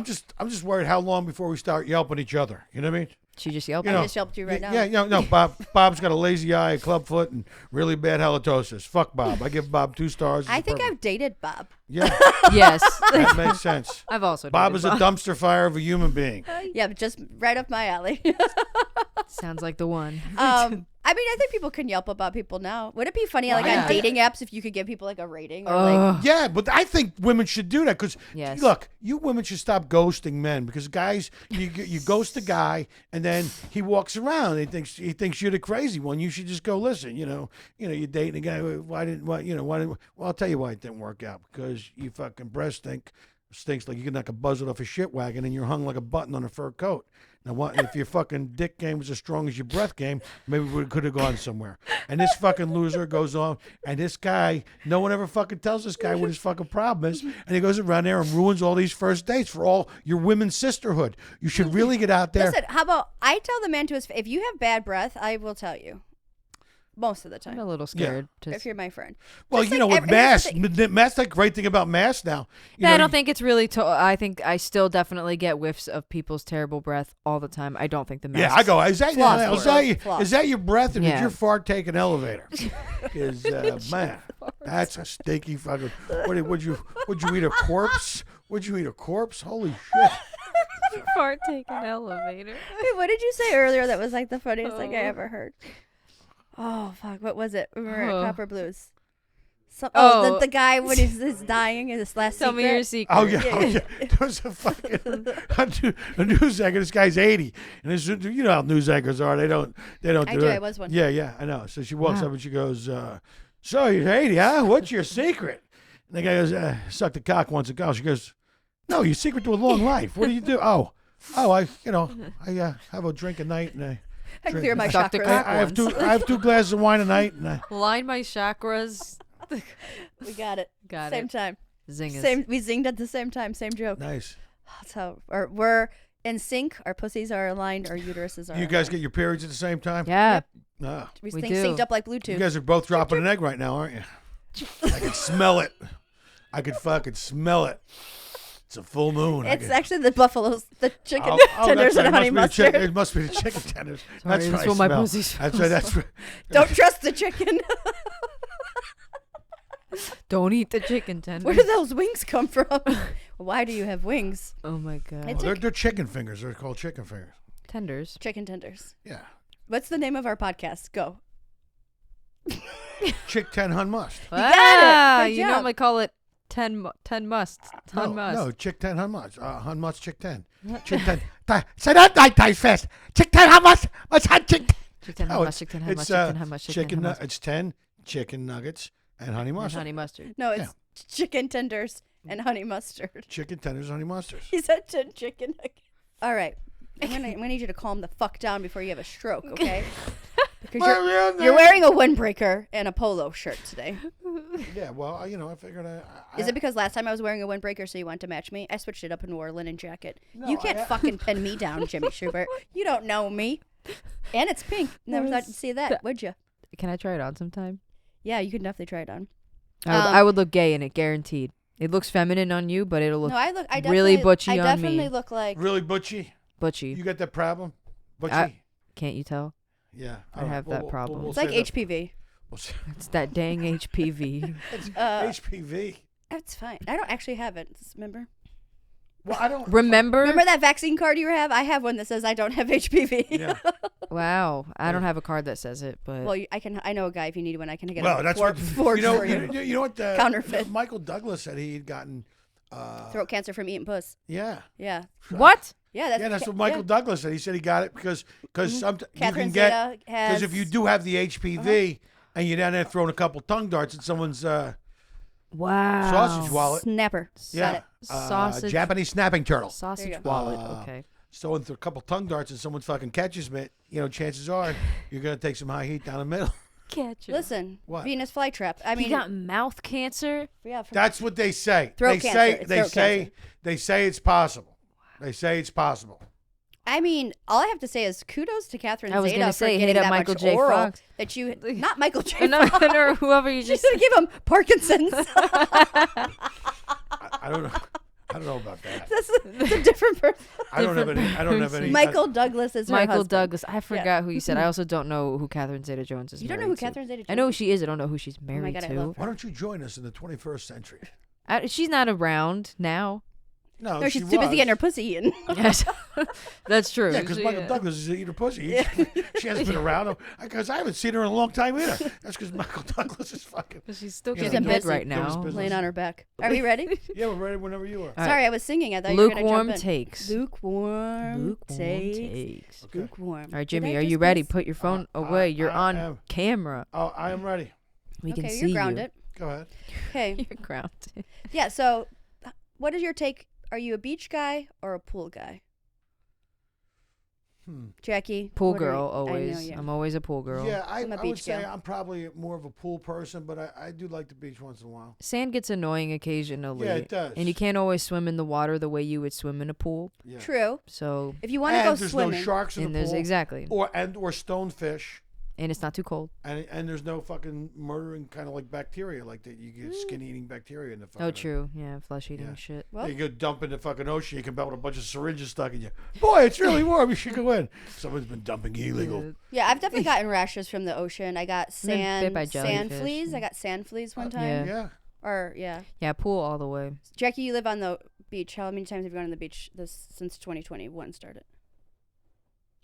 just worried how long before we start yelping each other. You know what I mean? She just yelped. You I know, just helped you right now. Yeah, no. Bob's got a lazy eye, a clubfoot, and really bad halitosis. Fuck Bob. I give Bob 2 stars. I He's think perfect. I've dated Bob. Yeah, Yes. that makes sense. I've also. Bob dated is a dumpster fire of a human being. Yeah, just right up my alley. Sounds like the one. I mean, I think people can Yelp about people now. Would it be funny, like Well, on dating apps, if you could give people like a rating or Ugh. Yeah, but I think women should do that because Yes. look, you women should stop ghosting men because guys, you ghost a guy and then he walks around. He thinks you're the crazy one. You should just go listen. You're dating a guy. Why didn't? Well, I'll tell you why it didn't work out because you fucking breast stinks like you can knock a buzzard off a shit wagon and you're hung like a button on a fur coat. Now, what if your fucking dick game was as strong as your breath game? Maybe we could have gone somewhere. And this fucking loser goes on, and this guy, no one ever fucking tells this guy what his fucking problem is, and he goes around there and ruins all these first dates for all your women's sisterhood. You should really get out there. Listen, how about I tell the man to his face, if you have bad breath, I will tell you. Most of the I'm time. a little scared. If you're my friend. Well, Just with here's the masks, thing. that's the great thing about masks now. I don't think it's really. I think I still definitely get whiffs of people's terrible breath all the time. I don't think the mask. Yeah, I go. Is that Floss. is that your breath, or did Yeah. your fart take an elevator? Because man, that's a stinky fucking. Would you eat a corpse? Would you eat a corpse? Holy shit! fart take an elevator. Wait, what did you say earlier that was like the funniest thing I ever heard? Oh, fuck. What was it? We were at Copper Blues. The guy when he's dying in his last Tell secret. me your secret. Oh yeah. There's a fucking a news anchor. This guy's 80, and this, you know how news anchors are. They don't. I do do. it. I was one. Yeah, I know. So she walks Wow. up and she goes, "So you're 80, huh? What's your secret?" And the guy goes, "Sucked a cock once ago." She goes, "No, your secret to a long life. What do you do?" Oh, I have a drink a night and I clear my Suck the chakras. cock. I have 2 glasses of wine a night and I, Line my chakras. We got it. Got Same it. time. Zingers. We zinged at the same time. Same joke. nice. That's how. We're in sync. Our pussies are aligned. Our uteruses are. You guys get your periods at the same time? Yeah. Ah. we we think do. synced up like You Bluetooth. guys are both dropping an egg right now, aren't you? I can smell it. I could fucking smell it. It's a full moon. It's actually the buffaloes, the chicken Oh, tenders, that's and right. honey mustard. It must be the chicken tenders. Sorry, That's that's what I what my smell. pussy That's smells right. That's right. Don't trust the chicken. Don't eat the chicken tenders. Where do those wings come from? Why do you have wings? Oh my god. It's They're chicken fingers. They're called chicken fingers. Tenders. Chicken tenders. Yeah. What's the name of our podcast? Go. Chick 10 Hun Must. got it. Ah, Good you job. normally call it 10 must. Ton No, must. no, Chick 10 Hun Must. Hun Must Chick 10. Chick 10. Say that 9 times fast. Chick 10 Hun Must. What's Hun Chick 10? Chicken No, hummus, chicken hummus, chicken hummus, chicken hummus. It's 10 chicken nuggets and honey And mustard. honey mustard. No, it's chicken tenders and honey mustard. Chicken tenders, honey mustard. He said 10 chicken nuggets. All right. I'm gonna need you to calm the fuck down before you have a stroke, okay? Because you're wearing a windbreaker and a polo shirt today. Yeah, well, I figured Is it because last time I was wearing a windbreaker, so you want to match me? I switched it up and wore a linen jacket. No, You can't fucking pin me down, Jimmy Shubert. You don't know me. And it's pink. Never thought you'd see that, would you? Can I try it on sometime? Yeah, you can definitely try it on. I would look gay in it, guaranteed. It looks feminine on you, but it'll look No, I really definitely- butchy I on definitely me. look like. really butchy. butchy. You got that problem? Butchy? Can't you tell? Yeah. I have that problem. It's like HPV. It's that dang HPV. HPV. That's fine. I don't actually have it. Remember? Well, I don't Remember? Remember that vaccine card you have? I have one that says I don't have HPV. Yeah. Wow. I don't have a card that says it, but Well, I know a guy. If you need one, I can get Well, a that's what forged for you. you know what Counterfeit. Michael Douglas said he had gotten Throat cancer from eating puss. yeah. Yeah. what? Yeah, That's what Michael Douglas said. He said he got it because sometimes you Catherine can get Zeta because if you do have the HPV and you're down there throwing a couple tongue darts at someone's Wow. sausage wallet, Snapper. yeah, Got it. Sausage. Japanese snapping turtle. Sausage There you go. wallet. Okay. Throwing a couple tongue darts and someone fucking catches me, chances are you're gonna take some high heat down the middle. Catch it. Listen, What? Venus flytrap. I mean, You got mouth cancer? yeah. That's what they say. Throat they cancer. say It's they throat say cancer. they say it's possible. They say it's possible. I mean, all I have to say is kudos to Catherine I was Zeta gonna for say, getting hit up that Michael much J. oral Fox. that you not Michael J. No, Fox. or whoever you She's just. gonna give him Parkinson's. I don't know. I don't know about that. That's a different person. I don't have any. I don't have any. Michael Douglas is her Michael husband. Douglas. I forgot who you said. I also don't know who Catherine Zeta-Jones is. You don't know married who to. Catherine Zeta-Jones I know who is? she is. I don't know who she's my married God, I to. love Why don't you join us in the 21st century? She's not around now. No, No, she's too busy getting her pussy eaten. Yes, that's true. Yeah, because She- Michael Douglas is eating her pussy. She hasn't been around. Because I haven't seen her in a long time either. That's because Michael Douglas is fucking. She's still He's getting in hit busy. right Doing his now. business. Laying on her back. Are we ready? Yeah, we're ready whenever you are. All right. Sorry, I was singing. I thought you were gonna Lukewarm jump in. takes. Lukewarm takes. takes. Okay. Lukewarm. All right, Did Jimmy, I are just you ready? miss? Put your phone away. You're I on am. camera. Oh, I am ready. We can Okay, see you're you. grounded. Go ahead. Okay. You're grounded. Yeah. So, what is your take? Are you a beach guy or a pool guy? Jackie. Pool what are girl, you? I know always. you. I'm always a pool girl. Yeah, I I'm a would beach say gal. I'm probably more of a pool person, but I do like the beach once in a while. Sand gets annoying occasionally. Yeah, it does. And you can't always swim in the water the way you would swim in a pool. Yeah. True. So, If you want to And go there's swimming, no sharks in and the there's pool. exactly. Or stonefish. And it's not too cold. And there's no fucking murdering kind of like bacteria like that. You get skin eating bacteria in the fucking. Oh, true. Yeah, flesh eating Yeah. shit. well, You go dump in the fucking ocean. You come back with a bunch of syringes stuck in you. Boy, it's really warm. You should go in. Someone's been dumping illegal. yeah, I've definitely gotten rashes from the ocean. I got been bit by sand jellyfish. fleas. I got sand fleas one time. Yeah. Yeah. Or yeah, Yeah, pool all the way. Jackie, you live on the beach. How many times have you gone on the beach since 2021 started?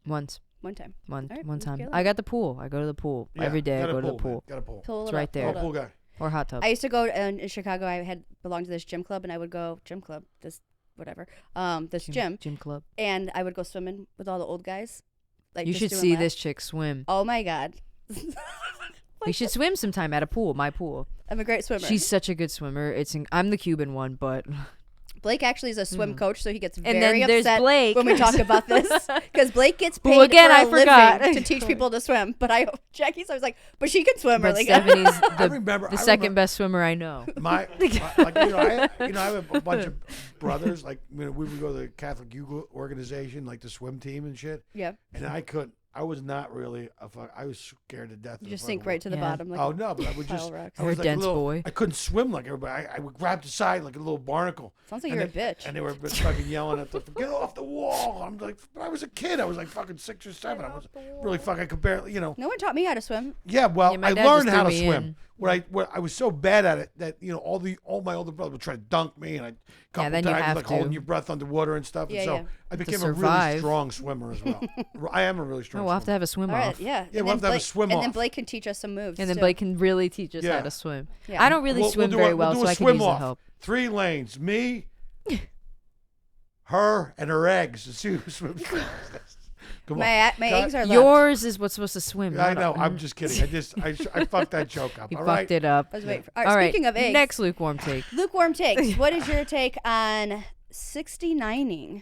Once. One time. One All right, one let's time. get it. I got the pool. I go to the pool. Yeah, Every day I got a go to the pool, pool. man. Got a pool. Pull it It's up, right pull there. it Oh, up. pool guy. Or hot tub. I used to go in Chicago. I had belonged to this gym club, and I would go gym club. This gym, Gym club. and I would go swimming with all the old guys. Like You just should doing see laps. this chick swim. Oh my god, We should swim sometime at a pool. My pool. I'm a great swimmer. She's such a good swimmer. I'm the Cuban one, but Blake actually is a swim coach, so he gets And very then there's upset Blake. when we talk about this because Blake gets Who, paid again, for I a forgot. living to teach people to swim. But Jackie's always like, but she can swim but really good. Stephanie's I remember. the second best swimmer I know. My like I have a bunch of brothers. Like we would go to the Catholic youth organization, like the swim team and shit. Yeah, And I couldn't. I was not really a fuck. I was scared to death. you of just the sink fucking right to the Yeah. bottom. Like Oh no! But I would pile just. of rocks. I You're was a like dense little, boy. I couldn't swim like everybody. I would grab the side like a little barnacle. Sounds like And you're a they- bitch. And they were fucking yelling at the get off the wall. I'm like, but I was a kid. I was like fucking 6 or 7. I was really fucking. I could barely, No one taught me how to swim. Yeah, well, Yeah, my I dad learned just how to threw me swim. in. Where I was so bad at it that all my older brothers would try to dunk me, and I couple then you times have like holding to. your breath underwater and stuff. Yeah, and so yeah. I became a really survive. strong swimmer as well. I am a really Oh, strong. we'll have to swimmer. have a swim All off. right, yeah. Yeah, And we'll have then to have a Blake- swim And then off. Blake can teach us some moves. And then too. Blake can really teach us Yeah. how to swim. Yeah. I don't really swim very well, we'll so do a I can swim use the off. help. 3 lanes, me, her, and her eggs. See who swims fastest. Come on. My Cut. eggs are left. Yours is what's supposed to swim. I not know. a- I'm just kidding. I fucked that joke up. He all fucked right. it up. I was waiting for, All right, speaking of eggs, next lukewarm take. lukewarm takes. What is your take on 69ing?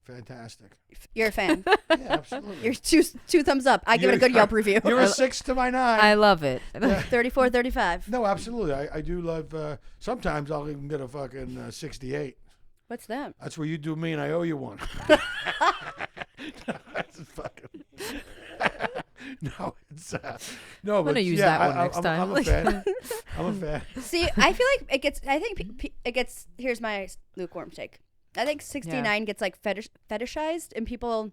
Fantastic. You're a fan. Yeah, absolutely. You're two thumbs up. I give it a good Yelp review. You're a 6 to my 9. I love it. 34, 35. No, absolutely. I do love. Sometimes I'll even get a fucking 68. What's that? That's where you do me and I owe you one. That's fucking. No, it's no, but gonna use yeah, that one next time. I'm a fan. I'm a fan. See, I feel like it gets. I think it gets. Here's my lukewarm take. I think 69 gets like fetishized, and people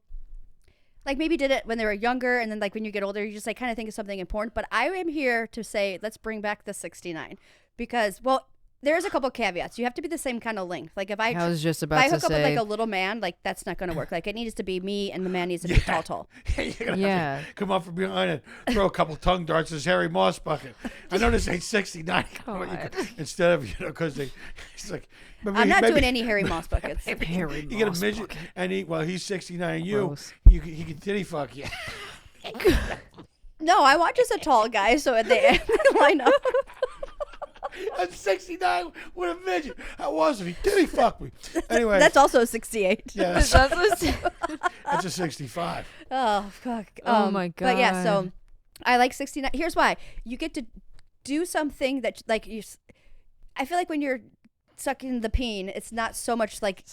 like maybe did it when they were younger, and then like when you get older, you just like kind of think of something important. But I am here to say, let's bring back the 69 because, well, there's a couple caveats. You have to be the same kind of length. Like if I was just if about I to hook up with say. like a little man, like that's not gonna work. Like it needs to be me, and the man needs to be tall. You're gonna Yeah. have to come up from behind and throw a couple tongue darts as Harry Moss bucket. I know this ain't 69. Instead of because it's like. I'm not doing any Harry Moss buckets. Harry You get a Moss midget, bucket. and he's 69. You, Gross. he can titty fuck you. No, I want just a tall guy, so at the end line up. I'm 69 with a midget. How was it? He titty fuck me. Anyway, That's also 68. yeah, that's, That's what's- that's a 65. Oh fuck. Oh, my But yeah, so God. I like 69. Here's why: you get to do something that like you. I feel like when you're sucking the peen, it's not so much like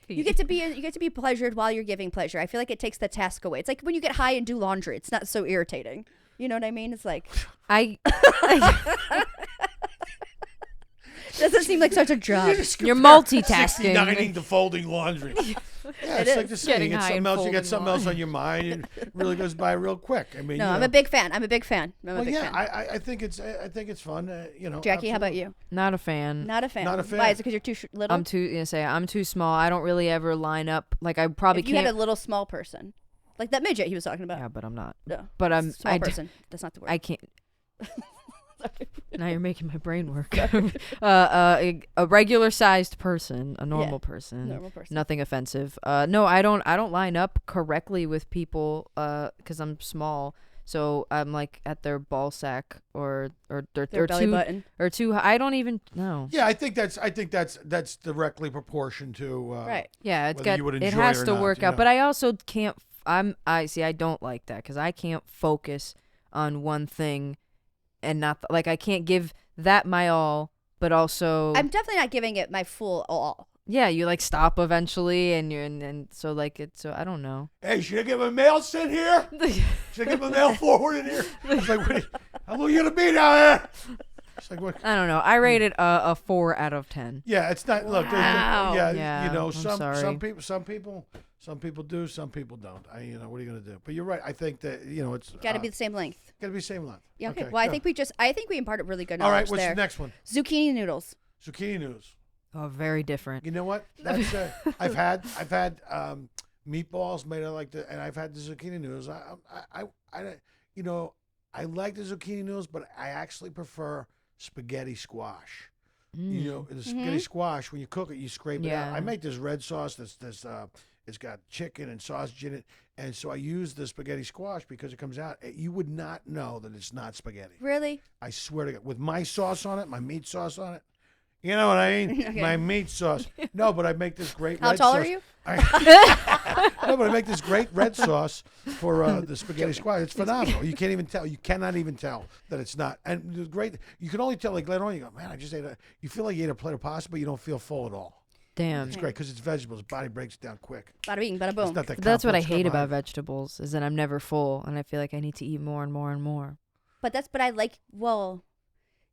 You get to be pleasured while you're giving pleasure. I feel like it takes the task away. It's like when you get high and do laundry. It's not so irritating. You know what I mean? It's like I doesn't seem like such a job. You're multitasking. 69ing to folding laundry. Yeah, it's like the same. Getting You get high something and else. You get folding something else on your mind, and it really goes by real quick. I mean, No, you I'm know. a big fan. I'm a big fan. I think it's fun. You know, Jackie, how about absolutely. you? Not a fan. Not a fan. Not a fan. Why? Is it because you're too little? I'm too small. I don't really ever line up. Like I probably if you can't. had a little small person, like that midget he was talking about. Yeah, but I'm not. No. But I'm Small person. That's not the word. I can't. Now you're making my brain work. A regular sized person, a normal person. Normal person. Nothing offensive. No, I don't line up correctly with people because I'm small. So I'm like at their ball sack or Their or belly too button. or too high. I don't even know. Yeah, I think that's directly proportioned to Right. Yeah, it's whether got you would it enjoy has it or to not, work you out. know. But I also can't. I don't like that because I can't focus on one thing and not like I can't give that my all, but also I'm definitely not giving it my full all. yeah, you like stop eventually, and you're and so like it's so I don't know. Hey, should I get my mail sent here? Should I get my mail forward in here? It's like, how long you gonna be down there? It's like, what? I don't know. I rated a 4 out of 10. Yeah, it's not. Look, Wow. Yeah, you know, I'm some sorry. people do, some people don't. You know, what are you gonna do? But you're right. I think that it's Got to be the same length. gotta be the same length. Yeah. Okay. Well, I good. think we imparted really good All knowledge right, what's there. the next one? Zucchini noodles. Zucchini noodles. Oh, very different. You know what? That's I've had meatballs made of like and I've had the zucchini noodles. I like the zucchini noodles, but I actually prefer spaghetti squash. You know, the spaghetti squash, when you cook it, you scrape it out. Yeah. I make this red sauce it's got chicken and sausage in it, and so I use the spaghetti squash because it comes out. You would not know that it's not spaghetti. Really? I swear to God, with my sauce on it, my meat sauce on it. You know what I mean? Okay. My meat sauce. No, but I make this great How red tall sauce. are you? No, but I make this great red sauce for the spaghetti squash. It's phenomenal. You can't even tell. You cannot even tell that it's not. And the great. You can only tell like later on. You go, man, I just ate a. You feel like you ate a plate of pasta, but you don't feel full at all. Damn. It's great because it's vegetables. Body breaks down quick. Bada bing, bada It's boom. not that That's what I complex hate about carbohydrate. vegetables is that I'm never full, and I feel like I need to eat more and more and more, But I like. Well,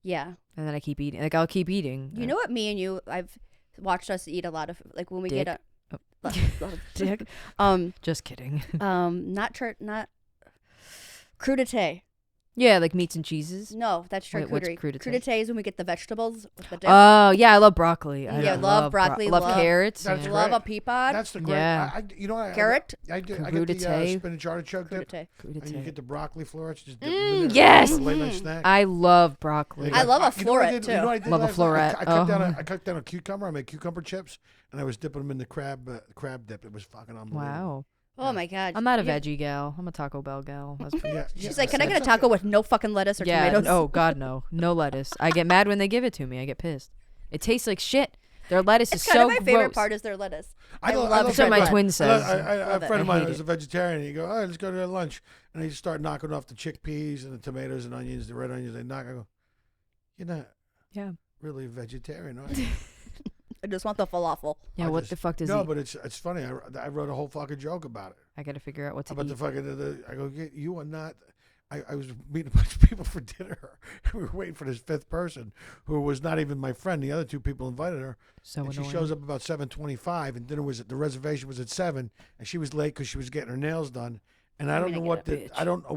yeah. and then I keep eating. Like I'll keep eating. You know what? Me and you, I've watched us eat a lot of like when we Dick. get a. Oh. lot of dick. Just kidding. Not crudité. Yeah, like meats and cheeses. No, that's Wait, what's charcuterie. crudité? Crudité is when we get the vegetables with the dip. Oh yeah, I love broccoli. I Yeah, love broccoli, love love- carrots. That's yeah. great. Love a pea pod. That's the great. Yeah. You know what? Carrot. I get the Crudité. spinach artichoke dip. Crudité. And you Crudité. get the broccoli florets. Just dip them in there yes! for a late night snack. I love broccoli. They I got- love a you know what I floret, did- too. You know what I did Love a last night? floret. I cut down a cucumber. I made cucumber chips, and I was dipping them in the crab dip. It was fucking unbelievable. Wow. Oh my god. I'm not a You- veggie gal. I'm a Taco Bell gal. That's pretty Yeah, She's yeah, like, can I that's get a taco with no fucking lettuce or yeah. tomatoes? Oh God, no. No lettuce. I get mad when they give it to me. I get pissed. It tastes like shit. Their lettuce It's is kind so of my favorite gross. part is their lettuce. I I love love That's what red my lettuce. twin says. A Love it. friend of I mine hate was it. a vegetarian. He go, all right, let's go to lunch, and he just started knocking off the chickpeas and the tomatoes and onions, the red onions. They knock. I go, you're not Yeah. really a vegetarian, are you? I just want the falafel. Yeah. I What just- the fuck does No, he? but it's funny. I wrote a whole fucking joke about it. I got to figure out what to About eat. the fucking. I go, you are not. I was meeting a bunch of people for dinner. We were waiting for this fifth person who was not even my friend. The other two people invited her. So And she annoying. shows up about 7:25, and dinner was the reservation was at 7, and she was late because she was getting her nails done. And I don't know what bitch. I don't know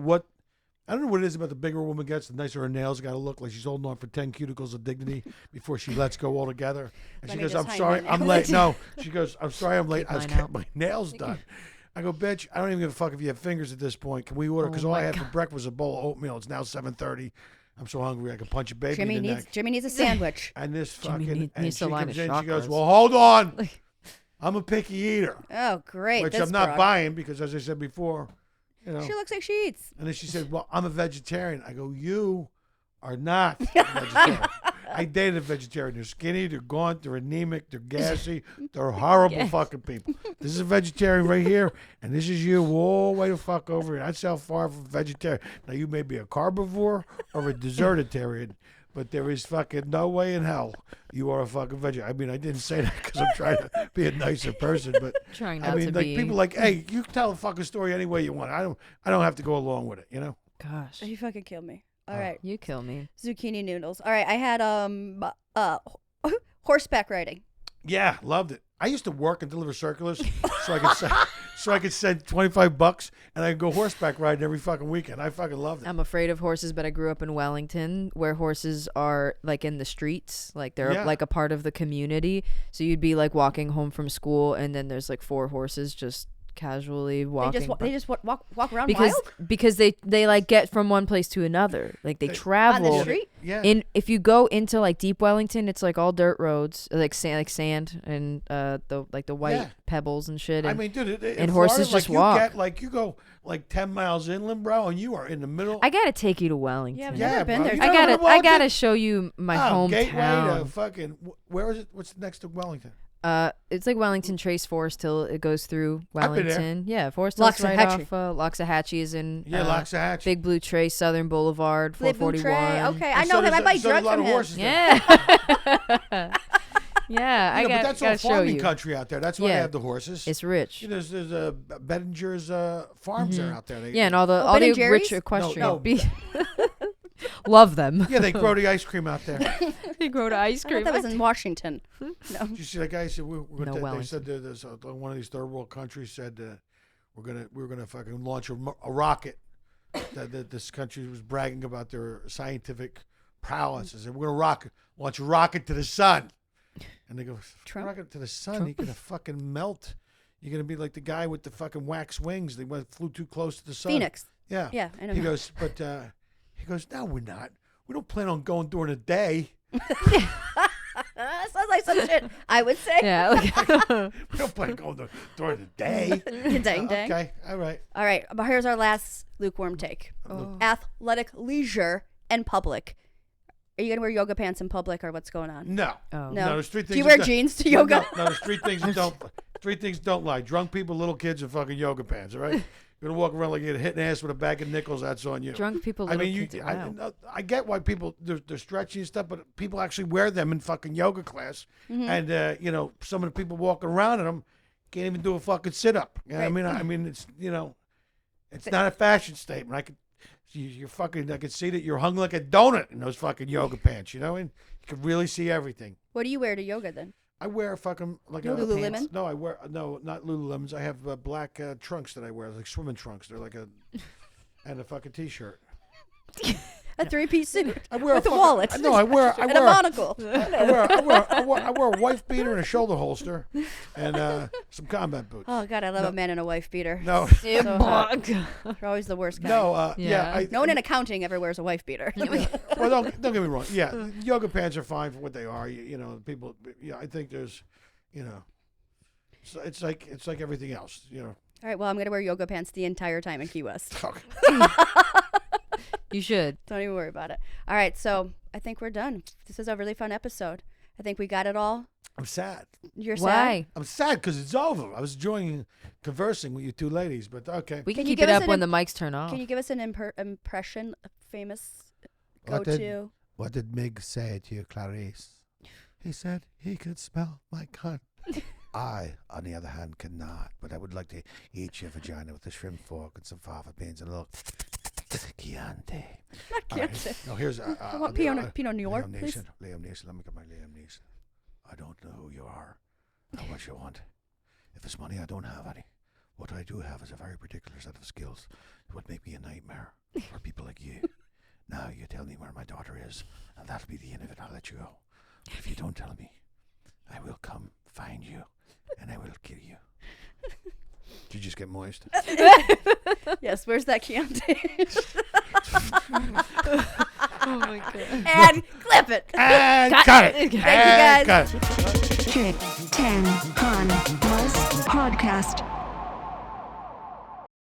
what it is about the bigger a woman gets, the nicer her nails got to look. Like she's holding on for 10 cuticles of dignity before she lets go altogether. And Let she me goes, just "I'm hide sorry, my I'm nails." late." No, she goes, "I'm sorry, I'm late. Keep I was mine getting out. my nails done." I go, "Bitch, I don't even give a fuck if you have fingers at this point. Can we order? Because Oh all I my had for breakfast was a bowl of oatmeal. It's now 7:30. I'm so hungry I could punch a baby in the neck." Jimmy needs a sandwich. And this Jimmy fucking and needs she to line comes his in. She goes, chakras. "Well, hold on. I'm a picky eater." Oh, great. Which this I'm not broad. buying because, as I said before, She looks like she eats. And then she said, "Well, I'm a vegetarian." I go, "You are not a vegetarian." I dated a vegetarian. They're skinny, they're gaunt, they're anemic, they're gassy, they're horrible fucking people. This is a vegetarian right here, and this is you all the way the fuck over here. That's how far from vegetarian. Now, you may be a carbivore or a desertitarian, but there is fucking no way in hell you are a fucking vegetarian. I mean, I didn't say that because I'm trying to be a nicer person, but Trying I not mean, to like be. people like, hey, you can tell a fucking story any way you want. I don't have to go along with it, you know. Gosh, You fucking killed me. All Oh. right. you kill me. Zucchini noodles. All right. I had horseback riding. Yeah, loved it. I used to work and deliver circulars, so I could send $25, and I could go horseback riding every fucking weekend. I fucking loved it. I'm afraid of horses, but I grew up in Wellington, where horses are like in the streets, like they're Yeah. like a part of the community. So you'd be like walking home from school, and then there's like 4 horses just casually walking. They just walk around because wild they like get from one place to another, like they on travel. the street. Yeah. If you go into like deep Wellington, it's like all dirt roads, like sand and the white Yeah. pebbles and shit. I And mean, dude, in and Florida, horses like, just walk. You go like 10 miles inland, bro, and you are in the middle. I gotta take you to Wellington. Yeah, I've Yeah, never been bro. there. You I know gotta what Wellington- gotta show you my Gateway to hometown. fucking. Where is it? What's next to Wellington? It's like Wellington Trace Forest Hill. It goes through I've been there. Wellington. Yeah, Forest Hill's right Loxahatchee. off. Loxahatchee is in Yeah, Loxahatchee. Big Blue Trace, Southern Boulevard, Blue Blue 441. Tray. Okay, I And know so him. I there's- buy so there's drugs a lot from of him. horses there. Yeah. Yeah, I You know, got but that's gotta all show farming you. country out there. That's why they Yeah. have the horses. It's rich. You know, there's Bettinger's farms there out there. They, Yeah, and all the Ben all the and Jerry's? rich equestrian. No. Love them. yeah, they grow the ice cream out there. They grow to ice I cream. thought that was in Washington. Did you see that guy said we're No, gonna they Wellington. said there's one of these third world countries said we're gonna fucking launch a rocket. that this country was bragging about their scientific prowess. They said we're gonna launch a rocket to the sun, and they go Trump? rocket to the sun. You're gonna fucking melt. You're gonna be like the guy with the fucking wax wings. They flew too close to the sun. Phoenix. Yeah. Yeah, I know. He goes, but he goes, no, we're not. We don't plan on going during the day. Sounds like some shit I would say. Yeah. Like, We don't plan on going during the day. Dang, dang. Okay, all right. All right, but here's our last lukewarm take. Athletic leisure and public. Are you going to wear yoga pants in public or what's going on? No. Oh. No. There's 3 things. Do you wear that- jeans to yoga? No, there's 3 things that don't. 3 things don't lie. Drunk people, little kids, and fucking yoga pants. All right. You're gonna walk around like you're hitting ass with a bag of nickels. That's on you. drunk people. I Little mean, kids, wow. I get why people they're stretchy and stuff, but people actually wear them in fucking yoga class, and you know, some of the people walking around in them can't even do a fucking sit up. You know what I mean, it's it's not a fashion statement. You're fucking. I can see that you're hung like a donut in those fucking yoga pants. You know, and you can really see everything. What do you wear to yoga then? I wear fucking like Lululemon? No, I wear not Lululemons. I have black trunks that I wear, like swimming trunks. They're like and a fucking t-shirt. A 3-piece suit I wear with a a fucking- wallet. No, I wear and a monocle. I wear a wife beater and a shoulder holster, and some combat boots. Oh God, I love a man in a wife beater. No, So hot. They're always the worst kind. no, Yeah. yeah. No one in accounting ever wears a wife beater. Well, don't get me wrong. Yeah, yoga pants are fine for what they are. You know, people. Yeah, I think there's, you know, so it's like everything else. You know. All right, well, I'm going to wear yoga pants the entire time in Key West. You should. Don't even worry about it. All right, so I think we're done. This is a really fun episode. I think we got it all. I'm sad. You're sad? Why? I'm sad because it's over. I was enjoying conversing with you 2 ladies, but okay. We can Can you keep give it us up an when the imp- mics turn off. Can you give us an impression, a famous What did- go-to? What did Mig say to you, Clarice? He said he could smell my cunt. I, on the other hand, cannot. But I would like to eat your vagina with a shrimp fork and some fava beans and a little Chianti. Not Chianti. No, here's I want Pinot Noir, Liam please. Neeson. Liam Neeson. Let me get my Liam Neeson. I don't know who you are, how much you want. If it's money, I don't have any. What I do have is a very particular set of skills. It would make me a nightmare for people like you. Now you tell me where my daughter is, and that'll be the end of it. I'll let you go. But if you don't tell me, I will come find you, and I will kill you. Did you just get moist? Yes, where's that Chianti? Oh my god. And clip it. And Cut. cut it. Thank you, guys. And cut it. Chick 10 Con Plus Podcast.